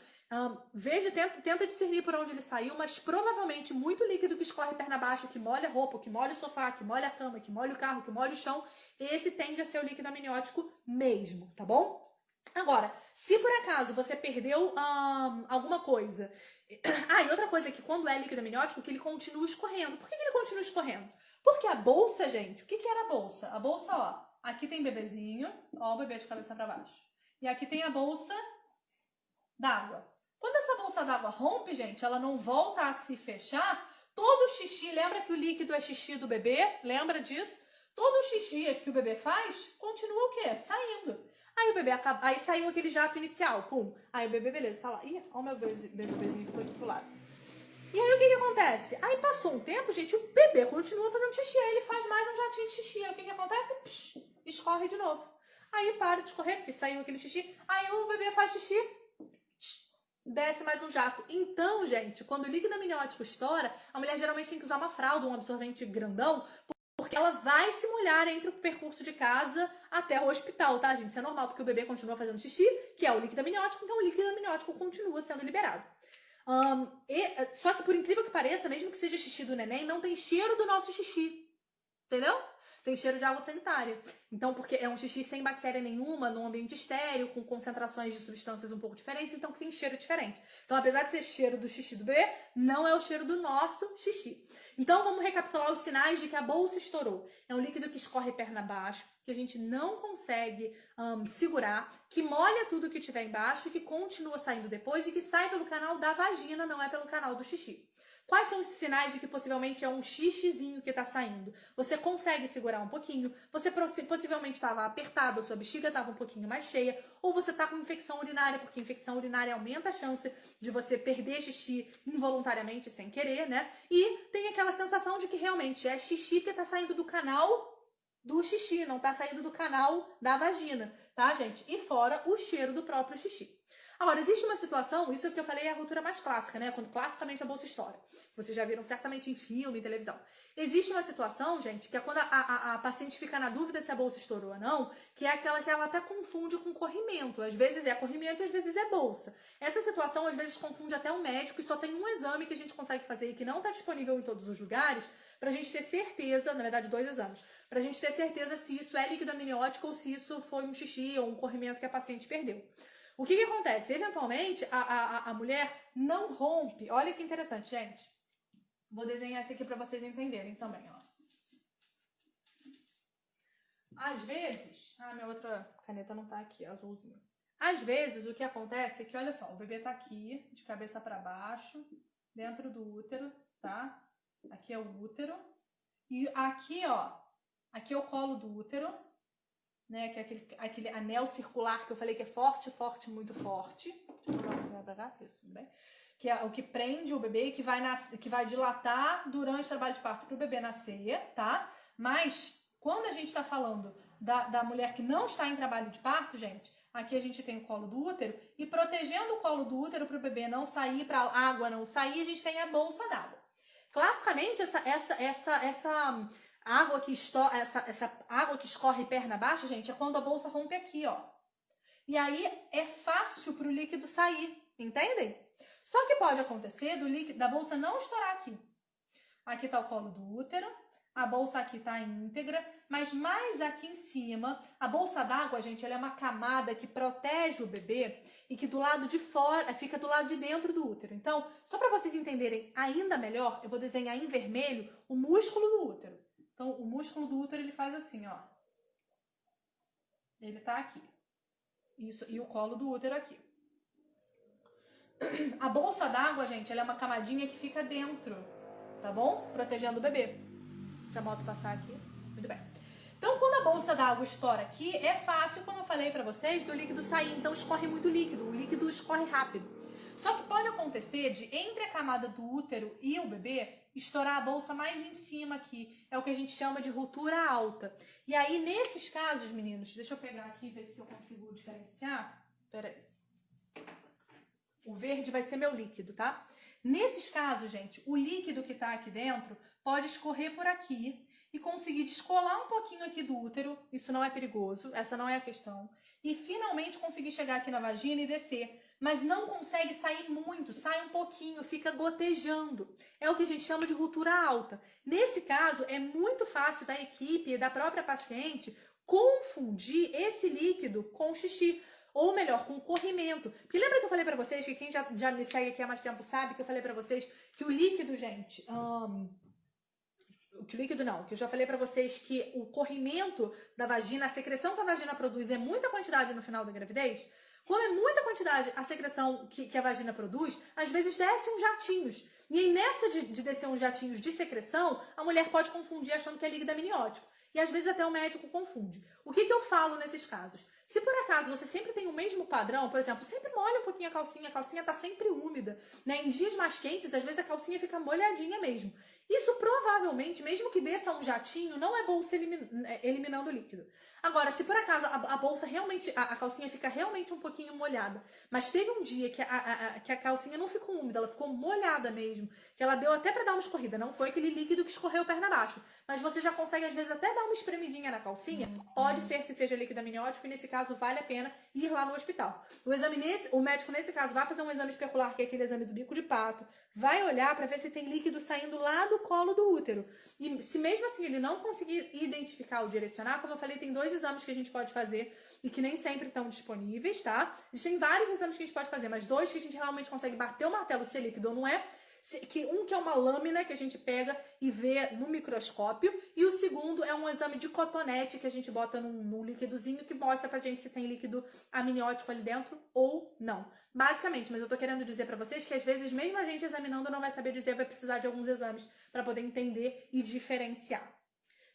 veja, tenta discernir por onde ele saiu, mas provavelmente muito líquido que escorre perna abaixo, que molha a roupa, que molha o sofá, que molha a cama, que molha o carro, que molha o chão, esse tende a ser o líquido amniótico mesmo, tá bom? Agora, se por acaso você perdeu alguma coisa... e outra coisa é que quando é líquido amniótico, que ele continua escorrendo. Por que ele continua escorrendo? Porque a bolsa, gente, o que era a bolsa? A bolsa, ó, aqui tem bebezinho, ó o bebê de cabeça pra baixo. E aqui tem a bolsa d'água. Quando essa bolsa d'água rompe, gente, ela não volta a se fechar, todo xixi, lembra que o líquido é xixi do bebê? Lembra disso? Todo xixi que o bebê faz, continua o quê? Saindo. Aí o bebê acaba, aí saiu aquele jato inicial, pum. Aí o bebê, beleza, tá lá. Ih, ó o meu bebezinho ficou aqui pro lado. E aí o que acontece? Aí passou um tempo, gente, o bebê continua fazendo xixi, aí ele faz mais um jatinho de xixi. Aí o que acontece? Psh, escorre de novo. Aí para de escorrer, porque saiu aquele xixi. Aí o bebê faz xixi, desce mais um jato. Então, gente, quando o líquido amniótico estoura, a mulher geralmente tem que usar uma fralda, um absorvente grandão, porque ela vai se molhar entre o percurso de casa até o hospital, tá, gente? Isso é normal, porque o bebê continua fazendo xixi, que é o líquido amniótico, então o líquido amniótico continua sendo liberado. Só que, por incrível que pareça, mesmo que seja xixi do neném, não tem cheiro do nosso xixi. Entendeu? Tem cheiro de água sanitária. Então, porque é um xixi sem bactéria nenhuma, num ambiente estéril, com concentrações de substâncias um pouco diferentes, então que tem cheiro diferente. Então, apesar de ser cheiro do xixi do bebê, não é o cheiro do nosso xixi. Então, vamos recapitular os sinais de que a bolsa estourou. É um líquido que escorre perna abaixo, que a gente não consegue segurar, que molha tudo que tiver embaixo, que continua saindo depois e que sai pelo canal da vagina, não é pelo canal do xixi. Quais são os sinais de que possivelmente é um xixizinho que tá saindo? Você consegue segurar um pouquinho, você possivelmente estava apertado, a sua bexiga estava um pouquinho mais cheia, ou você tá com infecção urinária, porque infecção urinária aumenta a chance de você perder xixi involuntariamente, sem querer, né? E tem aquela sensação de que realmente é xixi porque tá saindo do canal do xixi, não tá saindo do canal da vagina, tá, gente? E fora o cheiro do próprio xixi. Agora, existe uma situação, isso é que eu falei é a ruptura mais clássica, né? Quando classicamente a bolsa estoura. Vocês já viram certamente em filme, em televisão. Existe uma situação, gente, que é quando a paciente fica na dúvida se a bolsa estourou ou não, que é aquela que ela até confunde com corrimento. Às vezes é corrimento e às vezes é bolsa. Essa situação, às vezes, confunde até o médico e só tem um exame que a gente consegue fazer e que não está disponível em todos os lugares, pra gente ter certeza, na verdade, 2 exames, pra gente ter certeza se isso é líquido amniótico ou se isso foi um xixi ou um corrimento que a paciente perdeu. O que acontece? Eventualmente, a mulher não rompe. Olha que interessante, gente. Vou desenhar isso aqui para vocês entenderem também, ó. Às vezes... minha outra caneta não tá aqui, azulzinha. Às vezes, o que acontece é que, olha só, o bebê tá aqui, de cabeça para baixo, dentro do útero, tá? Aqui é o útero. E aqui, ó, aqui é o colo do útero, né, que é aquele anel circular que eu falei que é forte, forte, muito forte. Deixa eu colocar pra cá, isso, tudo bem? Que é o que prende o bebê e que vai dilatar durante o trabalho de parto para o bebê nascer, tá? Mas, quando a gente tá falando da mulher que não está em trabalho de parto, gente, aqui a gente tem o colo do útero e protegendo o colo do útero para o bebê não sair, para a água não sair, a gente tem a bolsa d'água. Classicamente, essa água que escorre perna abaixo, gente, é quando a bolsa rompe aqui, ó. E aí é fácil pro líquido sair, entendem? Só que pode acontecer da bolsa não estourar aqui. Aqui tá o colo do útero, a bolsa aqui tá íntegra, mas mais aqui em cima, a bolsa d'água, gente, ela é uma camada que protege o bebê e que do lado de fora, fica do lado de dentro do útero. Então, só para vocês entenderem ainda melhor, eu vou desenhar em vermelho o músculo do útero. Então, o músculo do útero, ele faz assim, ó. Ele tá aqui. Isso, e o colo do útero aqui. A bolsa d'água, gente, ela é uma camadinha que fica dentro, tá bom? Protegendo o bebê. Deixa a moto passar aqui. Muito bem. Então, quando a bolsa d'água estoura aqui, é fácil, como eu falei pra vocês, do líquido sair. Então, escorre muito líquido. O líquido escorre rápido. Só que pode acontecer de, entre a camada do útero e o bebê, estourar a bolsa mais em cima aqui. É o que a gente chama de ruptura alta. E aí, nesses casos, meninos, deixa eu pegar aqui e ver se eu consigo diferenciar. Pera aí. O verde vai ser meu líquido, tá? Nesses casos, gente, o líquido que tá aqui dentro pode escorrer por aqui e conseguir descolar um pouquinho aqui do útero, isso não é perigoso, essa não é a questão, e finalmente conseguir chegar aqui na vagina e descer, mas não consegue sair muito, sai um pouquinho, fica gotejando. É o que a gente chama de ruptura alta. Nesse caso, é muito fácil da equipe e da própria paciente confundir esse líquido com xixi. Ou melhor, com corrimento. Porque lembra que eu falei pra vocês, que quem já me segue aqui há mais tempo sabe, que eu falei pra vocês que o líquido, gente... que o líquido não, que eu já falei pra vocês que o corrimento da vagina, a secreção que a vagina produz é muita quantidade no final da gravidez. Como é muita quantidade a secreção que a vagina produz, às vezes desce uns jatinhos. E aí nessa de descer uns jatinhos de secreção, a mulher pode confundir achando que é líquido amniótico. E às vezes até o médico confunde. O que eu falo nesses casos? Se por acaso você sempre tem o mesmo padrão, por exemplo, sempre molha um pouquinho a calcinha tá sempre úmida, né? Em dias mais quentes, às vezes a calcinha fica molhadinha mesmo. Isso provavelmente, mesmo que desça um jatinho, não é bolsa eliminando o líquido. Agora, se por acaso a bolsa realmente, a calcinha fica realmente um pouquinho molhada, mas teve um dia que a calcinha não ficou úmida, ela ficou molhada mesmo, que ela deu até pra dar uma escorrida, não foi aquele líquido que escorreu perna abaixo, mas você já consegue às vezes até dar uma espremidinha na calcinha, pode ser que seja líquido amniótico e nesse caso vale a pena ir lá no hospital. O médico nesse caso vai fazer um exame especular, que é aquele exame do bico de pato, vai olhar para ver se tem líquido saindo lá do colo do útero. E se mesmo assim ele não conseguir identificar ou direcionar, como eu falei, tem 2 exames que a gente pode fazer e que nem sempre estão disponíveis, tá? Existem vários exames que a gente pode fazer, mas 2 que a gente realmente consegue bater o martelo se é líquido ou não é. Que é uma lâmina que a gente pega e vê no microscópio, e o segundo é um exame de cotonete que a gente bota num líquidozinho que mostra pra gente se tem líquido amniótico ali dentro ou não. Basicamente, mas eu tô querendo dizer pra vocês que às vezes mesmo a gente examinando não vai saber dizer, vai precisar de alguns exames pra poder entender e diferenciar.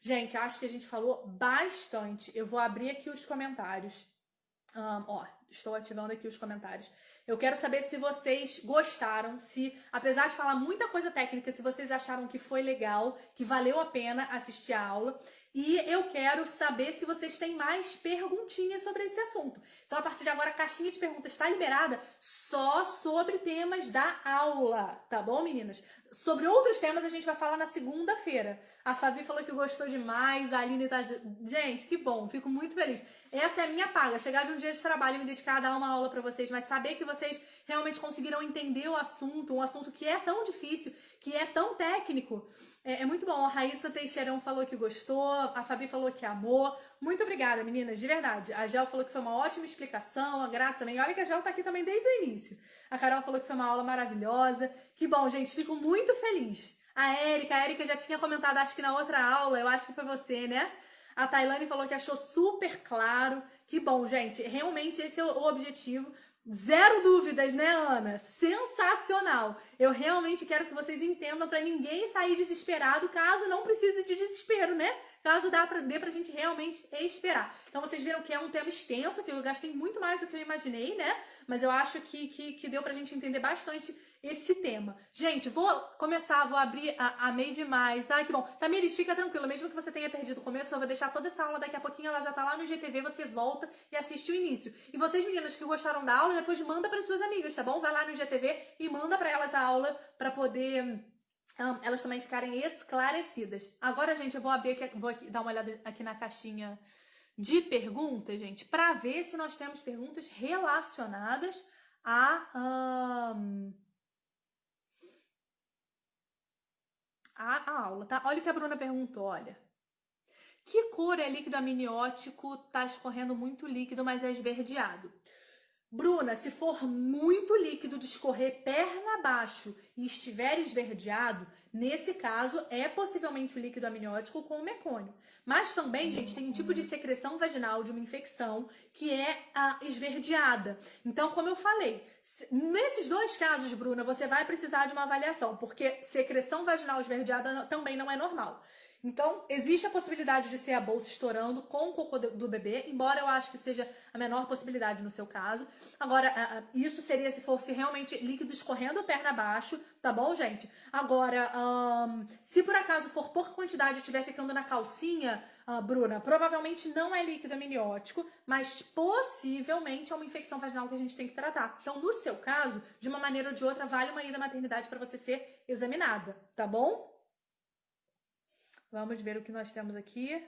Gente, acho que a gente falou bastante. Eu vou abrir aqui os comentários. Estou ativando aqui os comentários. Eu quero saber se vocês gostaram, se, apesar de falar muita coisa técnica, se vocês acharam que foi legal, que valeu a pena assistir a aula. E eu quero saber se vocês têm mais perguntinhas sobre esse assunto. Então, a partir de agora, a caixinha de perguntas está liberada só sobre temas da aula, tá bom, meninas? Sobre outros temas a gente vai falar na segunda-feira. A Fabi falou que gostou demais, a Aline tá... Gente, que bom, fico muito feliz. Essa é a minha paga, chegar de um dia de trabalho e me dedicar a dar uma aula pra vocês, mas saber que vocês realmente conseguiram entender o assunto, um assunto que é tão difícil, que é tão técnico. É muito bom. A Raíssa Teixeirão falou que gostou, a Fabi falou que amou. Muito obrigada, meninas, de verdade. A Gel falou que foi uma ótima explicação, a Graça também. Olha que a Gel tá aqui também desde o início. A Carol falou que foi uma aula maravilhosa. Que bom, gente, fico muito feliz. A Érica já tinha comentado, acho que na outra aula, eu acho que foi você, né? A Tailane falou que achou super claro. Que bom, gente, realmente esse é o objetivo. Zero dúvidas, né, Ana? Sensacional! Eu realmente quero que vocês entendam para ninguém sair desesperado, caso não precise de desespero, né? Caso dê pra gente realmente esperar. Então vocês viram que é um tema extenso, que eu gastei muito mais do que eu imaginei, né? Mas eu acho que deu pra gente entender bastante esse tema. Gente, vou abrir a Amei demais. Ai, que bom. Tamiris, fica tranquila, mesmo que você tenha perdido o começo, eu vou deixar toda essa aula, daqui a pouquinho ela já tá lá no IGTV, você volta e assiste o início. E vocês, meninas, que gostaram da aula, depois manda para suas amigas, tá bom? Vai lá no IGTV e manda para elas a aula para poder elas também ficarem esclarecidas. Agora, gente, eu vou abrir aqui, dar uma olhada aqui na caixinha de perguntas, gente, para ver se nós temos perguntas relacionadas a aula, tá? Olha o que a Bruna perguntou, olha. Que cor é líquido amniótico? Tá escorrendo muito líquido, mas é esverdeado. Bruna, se for muito líquido de escorrer perna abaixo e estiver esverdeado, nesse caso é possivelmente o líquido amniótico com o mecônio. Mas também, gente, tem um tipo de secreção vaginal de uma infecção que é a esverdeada. Então, como eu falei, nesses 2 casos, Bruna, você vai precisar de uma avaliação, porque secreção vaginal esverdeada também não é normal. Então, existe a possibilidade de ser a bolsa estourando com o cocô do bebê, embora eu acho que seja a menor possibilidade no seu caso. Agora, isso seria se fosse realmente líquido escorrendo perna abaixo, tá bom, gente? Agora, se por acaso for pouca quantidade e estiver ficando na calcinha, Bruna, provavelmente não é líquido amniótico, mas possivelmente é uma infecção vaginal que a gente tem que tratar. Então, no seu caso, de uma maneira ou de outra, vale uma ida à maternidade para você ser examinada, tá bom? Vamos ver o que nós temos aqui.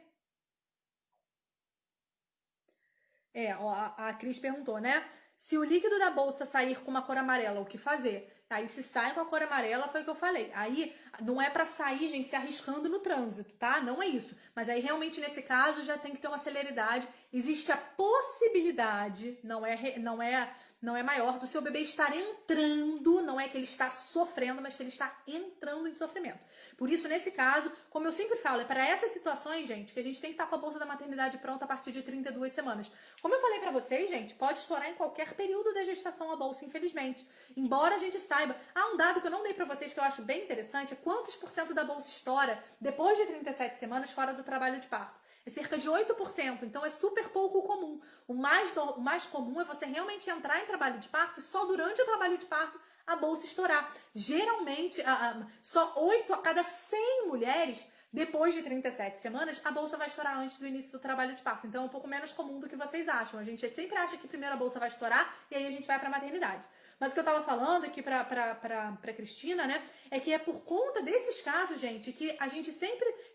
Ó, a Cris perguntou, né? Se o líquido da bolsa sair com uma cor amarela, o que fazer? Aí, se sai com a cor amarela, foi o que eu falei. Aí, não é pra sair, gente, se arriscando no trânsito, tá? Não é isso. Mas aí, realmente, nesse caso, já tem que ter uma celeridade. Existe a possibilidade, não é maior, do seu bebê estar entrando, não é que ele está sofrendo, mas que ele está entrando em sofrimento. Por isso, nesse caso, como eu sempre falo, é para essas situações, gente, que a gente tem que estar com a bolsa da maternidade pronta a partir de 32 semanas. Como eu falei para vocês, gente, pode estourar em qualquer período da gestação a bolsa, infelizmente. Embora a gente saiba, um dado que eu não dei para vocês que eu acho bem interessante é quantos por cento da bolsa estoura depois de 37 semanas fora do trabalho de parto. É cerca de 8%, então é super pouco comum. O mais comum é você realmente entrar em trabalho de parto e só durante o trabalho de parto a bolsa estourar. Geralmente, só 8 a cada 100 mulheres, depois de 37 semanas, a bolsa vai estourar antes do início do trabalho de parto. Então é um pouco menos comum do que vocês acham. A gente sempre acha que primeiro a bolsa vai estourar e aí a gente vai pra maternidade. Mas o que eu tava falando aqui pra Cristina, né, é que é por conta desses casos, gente, que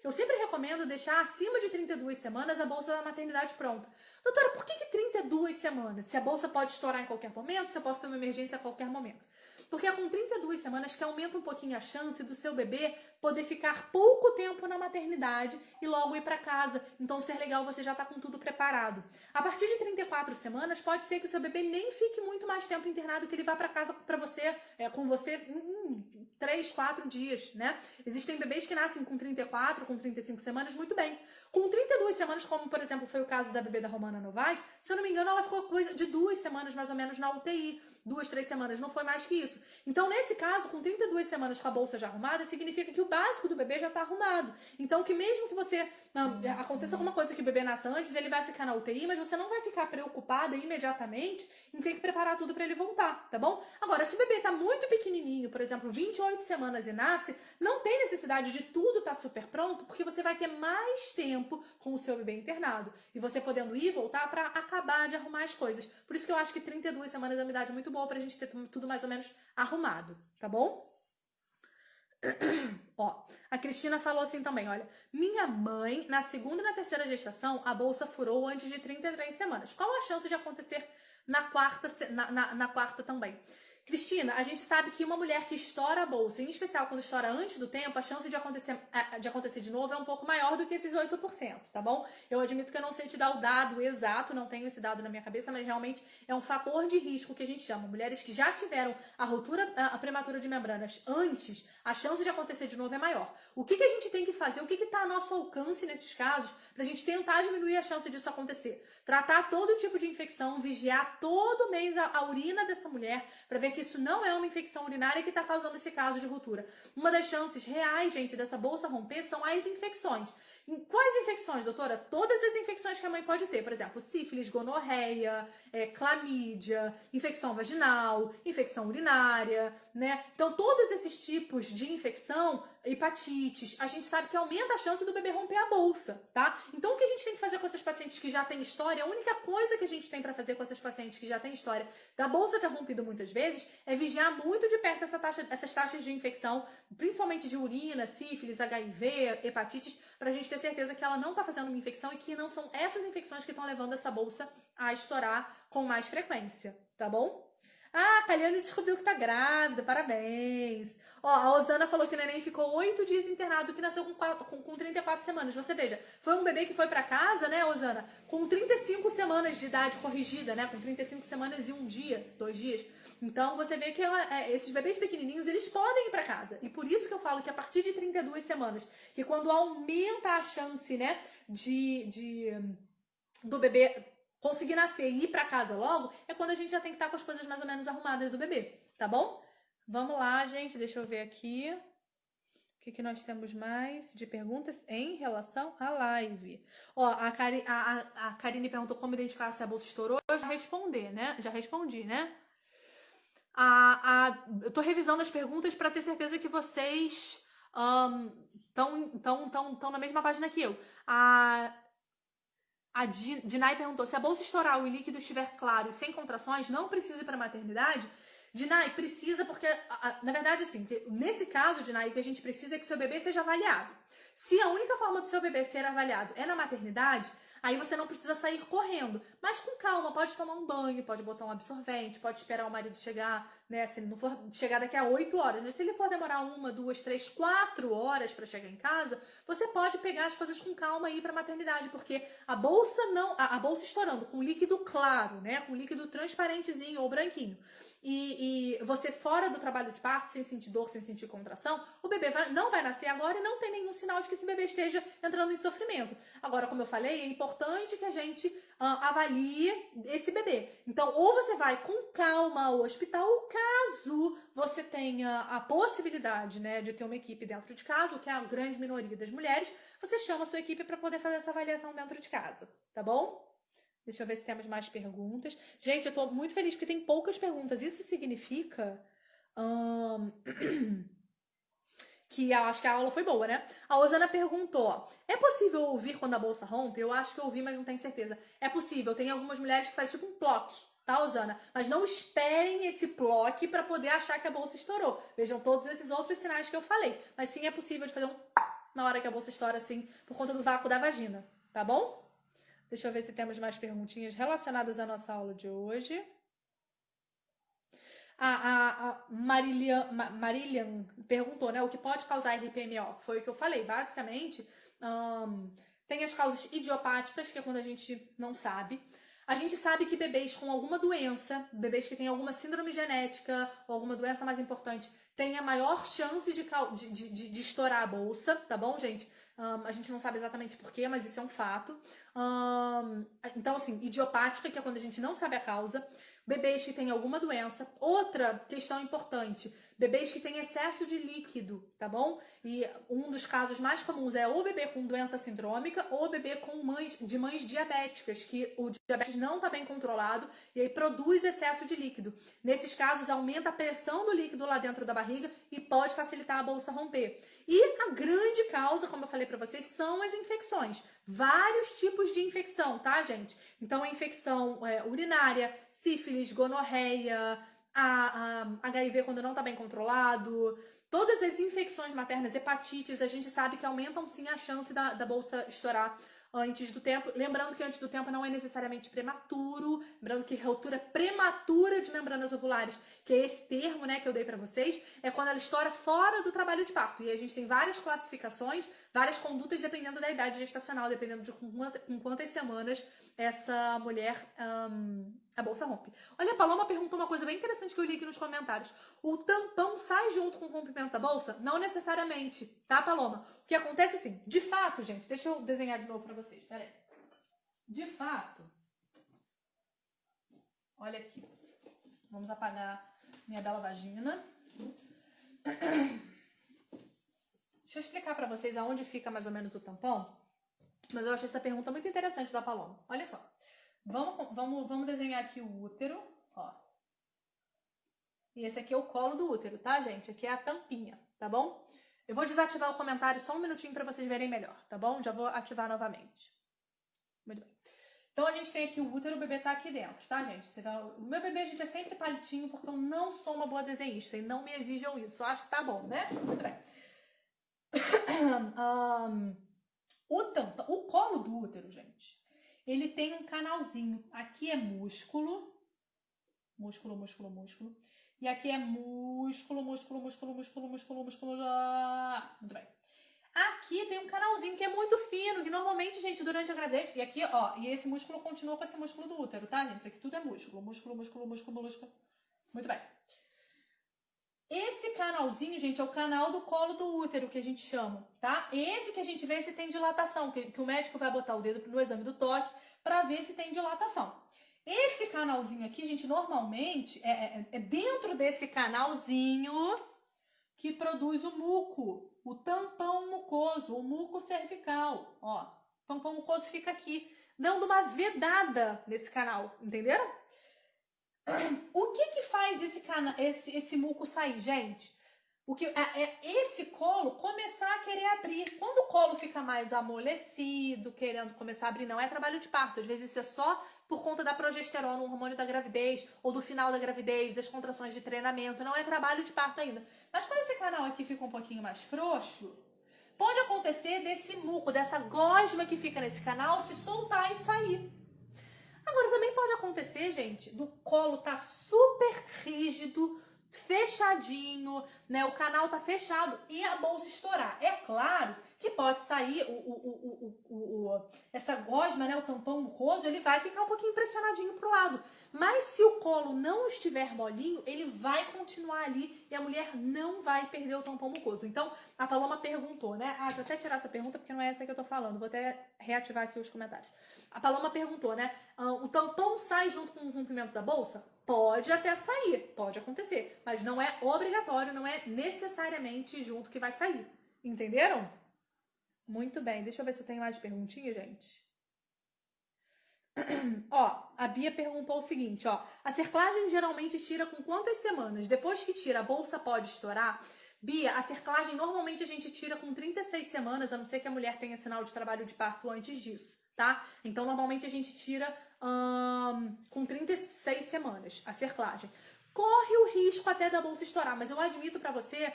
eu sempre recomendo deixar acima de 32 semanas a bolsa da maternidade pronta. Doutora, por que 32 semanas? Se a bolsa pode estourar em qualquer momento, se eu posso ter uma emergência a qualquer momento. Porque é com 32 semanas que aumenta um pouquinho a chance do seu bebê poder ficar pouco tempo na maternidade e logo ir para casa. Então, ser legal, você já tá com tudo preparado. A partir de 34 semanas, pode ser que o seu bebê nem fique muito mais tempo internado, que ele vá para casa para você, com você em 3, 4 dias, né? Existem bebês que nascem com 34, com 35 semanas muito bem. Com 32 semanas, como por exemplo foi o caso da bebê da Romana Novaes, se eu não me engano, ela ficou coisa de 2 semanas mais ou menos na UTI. 2, 3 semanas, não foi mais que isso. Então, nesse caso, com 32 semanas com a bolsa já arrumada, significa que o básico do bebê já está arrumado. Então, que mesmo que você aconteça alguma coisa que o bebê nasça antes, ele vai ficar na UTI, mas você não vai ficar preocupada imediatamente em ter que preparar tudo para ele voltar, tá bom? Agora, se o bebê tá muito pequenininho, por exemplo, 28 semanas e nasce, não tem necessidade de tudo estar super pronto, porque você vai ter mais tempo com o seu bebê internado. E você podendo ir e voltar para acabar de arrumar as coisas. Por isso que eu acho que 32 semanas é uma idade muito boa pra gente ter tudo mais ou menos arrumado, tá bom? Ó, a Cristina falou assim também, olha, minha mãe, na segunda e na terceira gestação, a bolsa furou antes de 33 semanas. Qual a chance de acontecer na quarta também? Cristina, a gente sabe que uma mulher que estoura a bolsa, em especial quando estoura antes do tempo, a chance de acontecer de novo é um pouco maior do que esses 8%, tá bom? Eu admito que eu não sei te dar o dado exato, não tenho esse dado na minha cabeça, mas realmente é um fator de risco que a gente chama. Mulheres que já tiveram a ruptura prematura de membranas antes, a chance de acontecer de novo é maior. O que a gente tem que fazer, o que está a nosso alcance nesses casos, pra gente tentar diminuir a chance disso acontecer? Tratar todo tipo de infecção, vigiar todo mês a urina dessa mulher, pra ver que isso não é uma infecção urinária que está causando esse caso de ruptura. Uma das chances reais, gente, dessa bolsa romper são as infecções. Quais infecções, doutora? Todas as infecções que a mãe pode ter. Por exemplo, sífilis, gonorreia, clamídia, infecção vaginal, infecção urinária, né? Então, todos esses tipos de infecção, hepatites, a gente sabe que aumenta a chance do bebê romper a bolsa, tá? Então, o que a gente tem que fazer com essas pacientes que já têm história, a única coisa que a gente tem para fazer com essas pacientes que já têm história da bolsa ter rompido muitas vezes é vigiar muito de perto essas taxas de infecção, principalmente de urina, sífilis, HIV, hepatites, pra gente ter certeza que ela não tá fazendo uma infecção e que não são essas infecções que estão levando essa bolsa a estourar com mais frequência, tá bom? A Kaliane descobriu que tá grávida, parabéns. Ó, a Osana falou que o neném ficou 8 dias internado, que nasceu com 34 semanas. Você veja, foi um bebê que foi pra casa, né, Osana, com 35 semanas de idade corrigida, né, com 35 semanas e 1 dia, 2 dias. Então, você vê que esses bebês pequenininhos, eles podem ir pra casa. E por isso que eu falo que a partir de 32 semanas, que quando aumenta a chance, né, do bebê conseguir nascer e ir pra casa logo, é quando a gente já tem que estar com as coisas mais ou menos arrumadas do bebê, tá bom? Vamos lá, gente, deixa eu ver aqui. O que nós temos mais de perguntas em relação à live? Ó, a Karine perguntou como identificar se a bolsa estourou. Eu já respondi, né? Eu tô revisando as perguntas para ter certeza que vocês estão na mesma página que eu. A Dinai perguntou, se a bolsa estourar e o líquido estiver claro e sem contrações, não precisa ir para a maternidade? Dinai, precisa porque, na verdade, assim, nesse caso, Dinai, o que a gente precisa é que seu bebê seja avaliado. Se a única forma do seu bebê ser avaliado é na maternidade, aí você não precisa sair correndo. Mas com calma, pode tomar um banho, pode botar um absorvente, pode esperar o marido chegar, né? Se ele não for chegar daqui a 8 horas, mas se ele for demorar 1, 2, 3, 4 horas para chegar em casa, você pode pegar as coisas com calma e ir pra maternidade, porque a bolsa não, a bolsa estourando com líquido claro, né? Com líquido transparentezinho ou branquinho. E você fora do trabalho de parto, sem sentir dor, sem sentir contração, o bebê não vai nascer agora e não tem nenhum sinal de que esse bebê esteja entrando em sofrimento. Agora, como eu falei, é importante que a gente avalie esse bebê. Então, ou você vai com calma ao hospital, ou caso você tenha a possibilidade, né, de ter uma equipe dentro de casa, o que é a grande minoria das mulheres, você chama a sua equipe para poder fazer essa avaliação dentro de casa, tá bom? Deixa eu ver se temos mais perguntas. Gente, eu tô muito feliz porque tem poucas perguntas. Isso significa que eu acho que a aula foi boa, né? A Osana perguntou, é possível ouvir quando a bolsa rompe? Eu acho que eu ouvi, mas não tenho certeza. É possível. Tem algumas mulheres que fazem tipo um ploc, tá, Osana? Mas não esperem esse ploc para poder achar que a bolsa estourou. Vejam todos esses outros sinais que eu falei. Mas sim, é possível de fazer um na hora que a bolsa estoura, assim, por conta do vácuo da vagina, tá bom? Deixa eu ver se temos mais perguntinhas relacionadas à nossa aula de hoje. A Marillian perguntou, né? O que pode causar RPMO? Foi o que eu falei. Basicamente, tem as causas idiopáticas, que é quando a gente não sabe. A gente sabe que bebês com alguma doença, bebês que têm alguma síndrome genética ou alguma doença mais importante, têm a maior chance de estourar a bolsa, tá bom, gente? A gente não sabe exatamente porquê, mas isso é um fato. Então, assim, idiopática, que é quando a gente não sabe a causa. Bebês que têm alguma doença. Outra questão importante, bebês que têm excesso de líquido, tá bom? E um dos casos mais comuns é ou bebê com doença sindrômica ou bebê com mães diabéticas, que o diabetes não está bem controlado e aí produz excesso de líquido. Nesses casos, aumenta a pressão do líquido lá dentro da barriga e pode facilitar a bolsa romper. E a grande causa, como eu falei para vocês, são as infecções. Vários tipos de infecção, tá, gente? Então, a infecção urinária, sífilis, gonorreia, a HIV quando não tá bem controlado, todas as infecções maternas, hepatites, a gente sabe que aumentam sim a chance da bolsa estourar antes do tempo. Lembrando que antes do tempo não é necessariamente prematuro. Lembrando que ruptura prematura de membranas ovulares, que é esse termo, né, que eu dei pra vocês, é quando ela estoura fora do trabalho de parto. E a gente tem várias classificações, várias condutas dependendo da idade gestacional, dependendo de com quantas semanas essa mulher a bolsa rompe. Olha, a Paloma perguntou uma coisa bem interessante que eu li aqui nos comentários. O tampão sai junto com o rompimento da bolsa? Não necessariamente, tá, Paloma? O que acontece assim, de fato, gente, deixa eu desenhar de novo pra vocês, peraí. De fato, olha aqui. Vamos apagar minha bela vagina. Deixa eu explicar pra vocês aonde fica mais ou menos o tampão. Mas eu achei essa pergunta muito interessante da Paloma. Olha só. Vamos desenhar aqui o útero, ó. E esse aqui é o colo do útero, tá, gente? Aqui é a tampinha, tá bom? Eu vou desativar o comentário só um minutinho pra vocês verem melhor, tá bom? Já vou ativar novamente. Muito bem. Então, a gente tem aqui o útero, o bebê tá aqui dentro, tá, gente? O meu bebê, gente, é sempre palitinho, porque eu não sou uma boa desenhista e não me exijam isso. Eu acho que tá bom, né? Muito bem. O colo do útero, gente, ele tem um canalzinho. Aqui é músculo. E aqui é músculo. Muito bem. Aqui tem um canalzinho que é muito fino, que normalmente, gente, durante a gravidez... E aqui, ó, e esse músculo continua com esse músculo do útero, tá, gente? Isso aqui tudo é músculo. Muito bem. Esse canalzinho, gente, é o canal do colo do útero, que a gente chama, tá? Esse que a gente vê se tem dilatação, que o médico vai botar o dedo no exame do toque pra ver se tem dilatação. Esse canalzinho aqui, gente, normalmente é dentro desse canalzinho que produz o muco, o tampão mucoso, o muco cervical, ó. O tampão mucoso fica aqui, dando uma vedada nesse canal, entenderam? O que faz esse muco sair, gente? O que é esse colo começar a querer abrir. Quando o colo fica mais amolecido, querendo começar a abrir, não é trabalho de parto. Às vezes isso é só por conta da progesterona, o hormônio da gravidez, ou do final da gravidez, das contrações de treinamento. Não é trabalho de parto ainda. Mas quando esse canal aqui fica um pouquinho mais frouxo, pode acontecer desse muco, dessa gosma que fica nesse canal, se soltar e sair. Agora, também pode acontecer, gente, do colo tá super rígido, fechadinho, né? O canal tá fechado e a bolsa estourar. É claro que pode sair essa gosma, né? O tampão mucoso, ele vai ficar um pouquinho pressionadinho pro lado. Mas se o colo não estiver molinho, ele vai continuar ali e a mulher não vai perder o tampão mucoso. Então, a Paloma perguntou, né? Vou até tirar essa pergunta porque não é essa que eu tô falando. Vou até reativar aqui os comentários. A Paloma perguntou, né? O tampão sai junto com o rompimento da bolsa? Pode até sair, pode acontecer, mas não é obrigatório, não é necessariamente junto que vai sair. Entenderam? Muito bem, deixa eu ver se eu tenho mais perguntinhas, gente. Ó, a Bia perguntou o seguinte, ó. A cerclagem geralmente tira com quantas semanas? Depois que tira, a bolsa pode estourar? Bia, a cerclagem normalmente a gente tira com 36 semanas, a não ser que a mulher tenha sinal de trabalho de parto antes disso, tá? Então, normalmente a gente tira com 36 semanas a cerclagem. Corre o risco até da bolsa estourar, mas eu admito pra você,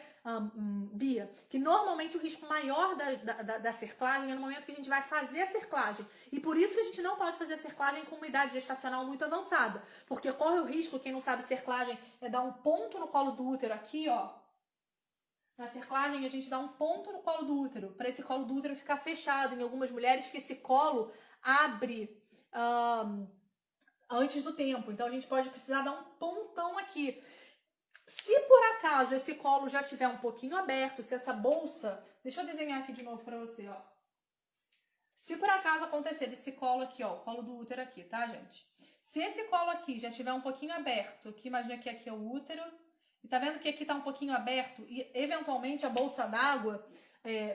Bia, que normalmente o risco maior da cerclagem é no momento que a gente vai fazer a cerclagem. E por isso que a gente não pode fazer a cerclagem com uma idade gestacional muito avançada. Porque corre o risco, quem não sabe cerclagem, é dar um ponto no colo do útero aqui, ó. Na cerclagem a gente dá um ponto no colo do útero, para esse colo do útero ficar fechado. Em algumas mulheres que esse colo abre antes do tempo. Então a gente pode precisar dar um pontão aqui. Se por acaso esse colo já tiver um pouquinho aberto, se essa bolsa... Deixa eu desenhar aqui de novo pra você, ó. Se por acaso acontecer desse colo aqui, ó, o colo do útero aqui, tá, gente? Se esse colo aqui já tiver um pouquinho aberto, que imagina que aqui é o útero, e tá vendo que aqui tá um pouquinho aberto, e eventualmente a bolsa d'água,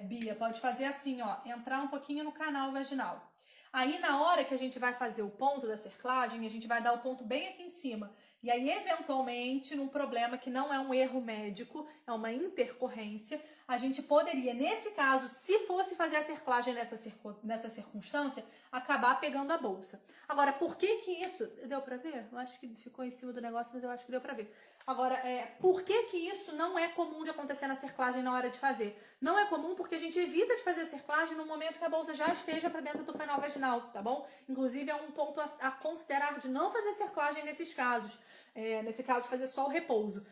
Bia, pode fazer assim, ó, entrar um pouquinho no canal vaginal. Aí, na hora que a gente vai fazer o ponto da cerclagem, a gente vai dar o ponto bem aqui em cima. E aí, eventualmente, num problema que não é um erro médico, é uma intercorrência, a gente poderia, nesse caso, se fosse fazer a cerclagem nessa circunstância, acabar pegando a bolsa. Agora, por que que isso... Deu pra ver? Eu acho que ficou em cima do negócio, mas eu acho que deu pra ver. Agora, por que que isso não é comum de acontecer na cerclagem na hora de fazer? Não é comum porque a gente evita de fazer a cerclagem no momento que a bolsa já esteja para dentro do canal vaginal, tá bom? Inclusive, é um ponto a considerar de não fazer cerclagem nesses casos. Nesse caso, fazer só o repouso.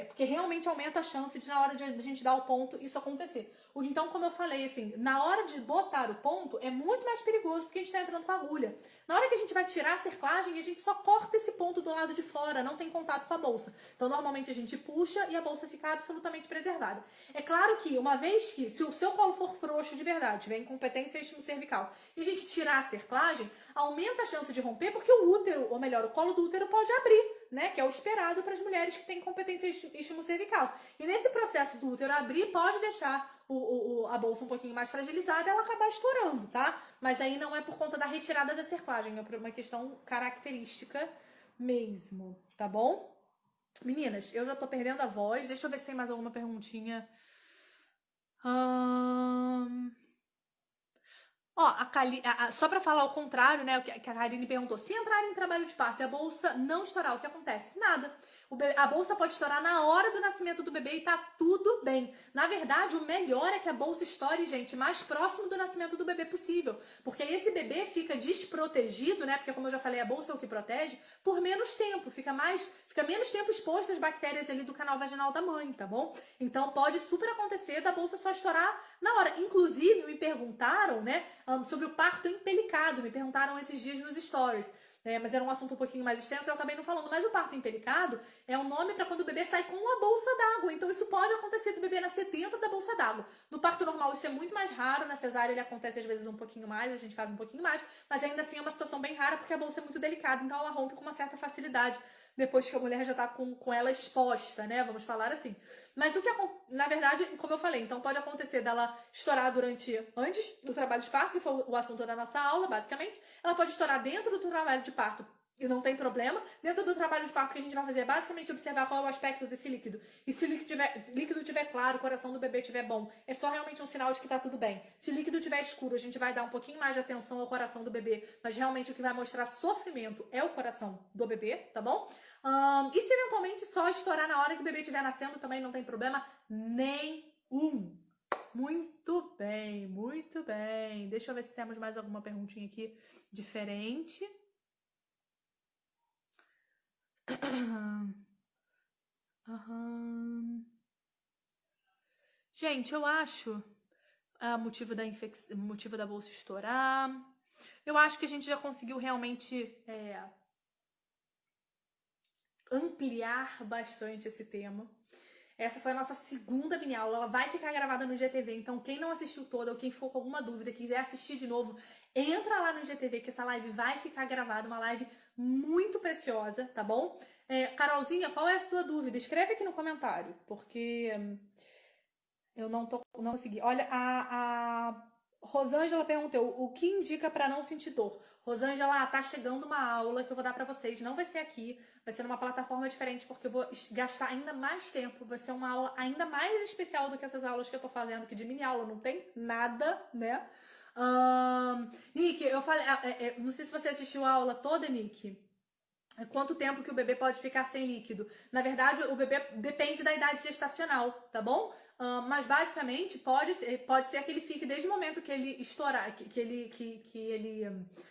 Porque realmente aumenta a chance de, na hora de a gente dar o ponto, isso acontecer. Então, como eu falei, assim, na hora de botar o ponto, é muito mais perigoso porque a gente tá entrando com a agulha. Na hora que a gente vai tirar a cerclagem, a gente só corta esse ponto do lado de fora, não tem contato com a bolsa. Então, normalmente, a gente puxa e a bolsa fica absolutamente preservada. É claro que, uma vez que, se o seu colo for frouxo de verdade, tiver incompetência cervical, e a gente tirar a cerclagem, aumenta a chance de romper, porque o útero, ou melhor, o colo do útero pode abrir, né, que é o esperado para as mulheres que têm competência cervical. E nesse processo do útero abrir, pode deixar a bolsa um pouquinho mais fragilizada e ela acabar estourando, tá? Mas aí não é por conta da retirada da cerclagem, é por uma questão característica mesmo, tá bom? Meninas, eu já tô perdendo a voz. Deixa eu ver se tem mais alguma perguntinha. Ó, só pra falar o contrário, né, o que a Karine perguntou, se entrar em trabalho de parto e a bolsa não estourar, o que acontece? Nada. A bolsa pode estourar na hora do nascimento do bebê e tá tudo bem. Na verdade, o melhor é que a bolsa estoure, gente, mais próximo do nascimento do bebê possível. Porque aí esse bebê fica desprotegido, né, porque como eu já falei, a bolsa é o que protege, por menos tempo. Fica menos tempo exposto às bactérias ali do canal vaginal da mãe, tá bom? Então pode super acontecer da bolsa só estourar na hora. Inclusive, me perguntaram, né, sobre o parto empelicado. Me perguntaram esses dias nos stories. Mas era um assunto um pouquinho mais extenso, eu acabei não falando. Mas o parto empelicado é um nome para quando o bebê sai com uma bolsa d'água. Então isso pode acontecer do bebê nascer dentro da bolsa d'água. No parto normal isso é muito mais raro, na cesárea ele acontece às vezes um pouquinho mais, a gente faz um pouquinho mais, mas ainda assim é uma situação bem rara porque a bolsa é muito delicada, então ela rompe com uma certa facilidade depois que a mulher já tá com ela exposta, né? Vamos falar assim. Mas o que, na verdade, como eu falei, então pode acontecer dela estourar antes do trabalho de parto, que foi o assunto da nossa aula, basicamente. Ela pode estourar dentro do trabalho de parto e não tem problema. Dentro do trabalho de parto que a gente vai fazer é basicamente observar qual é o aspecto desse líquido. E se o líquido tiver claro, o coração do bebê estiver bom, é só realmente um sinal de que tá tudo bem. Se o líquido tiver escuro, a gente vai dar um pouquinho mais de atenção ao coração do bebê, mas realmente o que vai mostrar sofrimento é o coração do bebê, tá bom? E se eventualmente só estourar na hora que o bebê estiver nascendo, também não tem problema nenhum. Muito bem, muito bem. Deixa eu ver se temos mais alguma perguntinha aqui diferente. Gente, eu acho motivo da bolsa estourar. Eu acho que a gente já conseguiu realmente ampliar bastante esse tema. Essa foi a nossa segunda mini aula, ela vai ficar gravada no IGTV, então quem não assistiu toda ou quem ficou com alguma dúvida, quiser assistir de novo, entra lá no IGTV que essa live vai ficar gravada, uma live muito preciosa, tá bom? Carolzinha, qual é a sua dúvida? Escreve aqui no comentário, porque eu não consegui. Olha, a Rosângela perguntou, o que indica para não sentir dor? Rosângela, tá chegando uma aula que eu vou dar para vocês, não vai ser aqui, vai ser numa plataforma diferente, porque eu vou gastar ainda mais tempo, vai ser uma aula ainda mais especial do que essas aulas que eu tô fazendo, que de mini aula não tem nada, né? Nick, eu falei, não sei se você assistiu a aula toda, Nick. Quanto tempo que o bebê pode ficar sem líquido? Na verdade, o bebê depende da idade gestacional, tá bom? Mas basicamente pode ser que ele fique desde o momento que ele estourar, que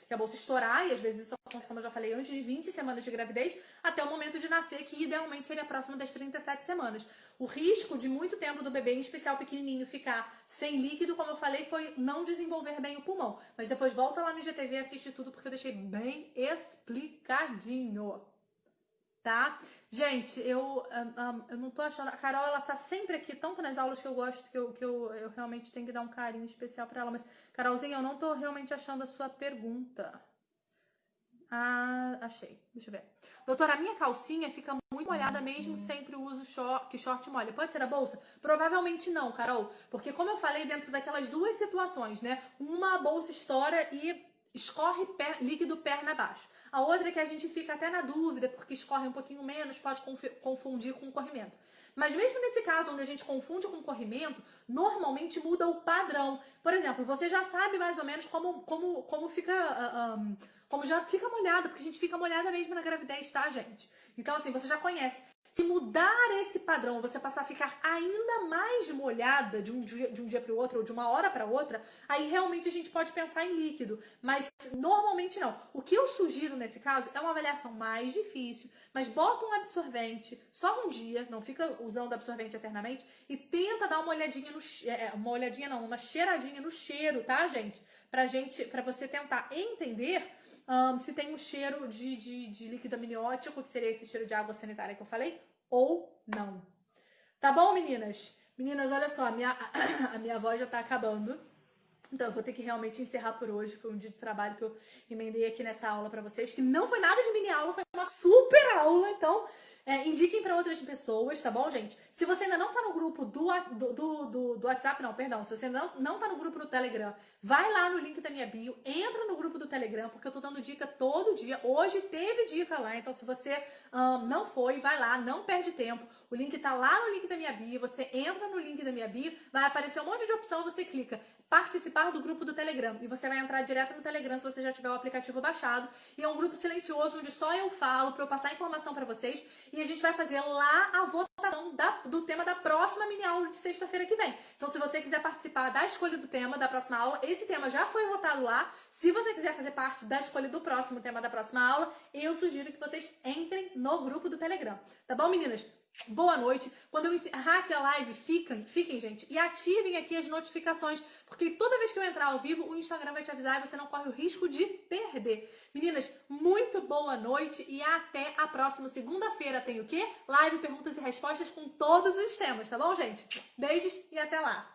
a bolsa estourar, e às vezes isso acontece, como eu já falei, antes de 20 semanas de gravidez, até o momento de nascer, que idealmente seria próximo das 37 semanas. O risco de muito tempo do bebê, em especial pequenininho, ficar sem líquido, como eu falei, foi não desenvolver bem o pulmão. Mas depois volta lá no IGTV e assiste tudo, porque eu deixei bem explicadinho. Tá? Gente, eu não tô achando... A Carol, ela tá sempre aqui, tanto nas aulas que eu gosto, que eu realmente tenho que dar um carinho especial pra ela. Mas, Carolzinha, eu não tô realmente achando a sua pergunta. Achei. Deixa eu ver. Doutora, a minha calcinha fica muito molhada mesmo sempre uso que short molha. Pode ser a bolsa? Provavelmente não, Carol. Porque como eu falei, dentro daquelas duas situações, né? Uma, a bolsa estoura e escorre líquido perna abaixo. A outra é que a gente fica até na dúvida, porque escorre um pouquinho menos, pode confundir com corrimento. Mas mesmo nesse caso, onde a gente confunde com corrimento, normalmente muda o padrão. Por exemplo, você já sabe mais ou menos como fica... como já fica molhada, porque a gente fica molhada mesmo na gravidez, tá, gente? Então, assim, você já conhece. Se mudar esse padrão, você passar a ficar ainda mais molhada de um dia para o outro, ou de uma hora para outra, aí realmente a gente pode pensar em líquido, mas normalmente não. O que eu sugiro nesse caso é uma avaliação mais difícil, mas bota um absorvente só um dia, não fica usando absorvente eternamente, e tenta dar uma olhadinha uma cheiradinha no cheiro, tá, gente? Pra você tentar entender se tem um cheiro de líquido amniótico, que seria esse cheiro de água sanitária que eu falei, ou não. Tá bom, meninas? Meninas, olha só, a minha voz já tá acabando. Então, eu vou ter que realmente encerrar por hoje. Foi um dia de trabalho que eu emendei aqui nessa aula pra vocês, que não foi nada de mini aula, foi uma super aula. Então, indiquem pra outras pessoas, tá bom, gente? Se você ainda não tá no grupo do WhatsApp, não, perdão. Se você não tá no grupo do Telegram, vai lá no link da minha bio, entra no grupo do Telegram, porque eu tô dando dica todo dia. Hoje teve dica lá, então se você não foi, vai lá, não perde tempo. O link tá lá no link da minha bio, você entra no link da minha bio, vai aparecer um monte de opção, você clica participar do grupo do Telegram. E você vai entrar direto no Telegram se você já tiver o aplicativo baixado. E é um grupo silencioso onde só eu falo para eu passar informação para vocês. E a gente vai fazer lá a votação do tema da próxima mini aula de sexta-feira que vem. Então, se você quiser participar da escolha do tema da próxima aula, esse tema já foi votado lá. Se você quiser fazer parte da escolha do próximo tema da próxima aula, eu sugiro que vocês entrem no grupo do Telegram. Tá bom, meninas? Boa noite. Quando eu encerrar aqui a live, fiquem, gente, e ativem aqui as notificações, porque toda vez que eu entrar ao vivo, o Instagram vai te avisar e você não corre o risco de perder. Meninas, muito boa noite e até a próxima segunda-feira. Tem o quê? Live, perguntas e respostas com todos os temas, tá bom, gente? Beijos e até lá.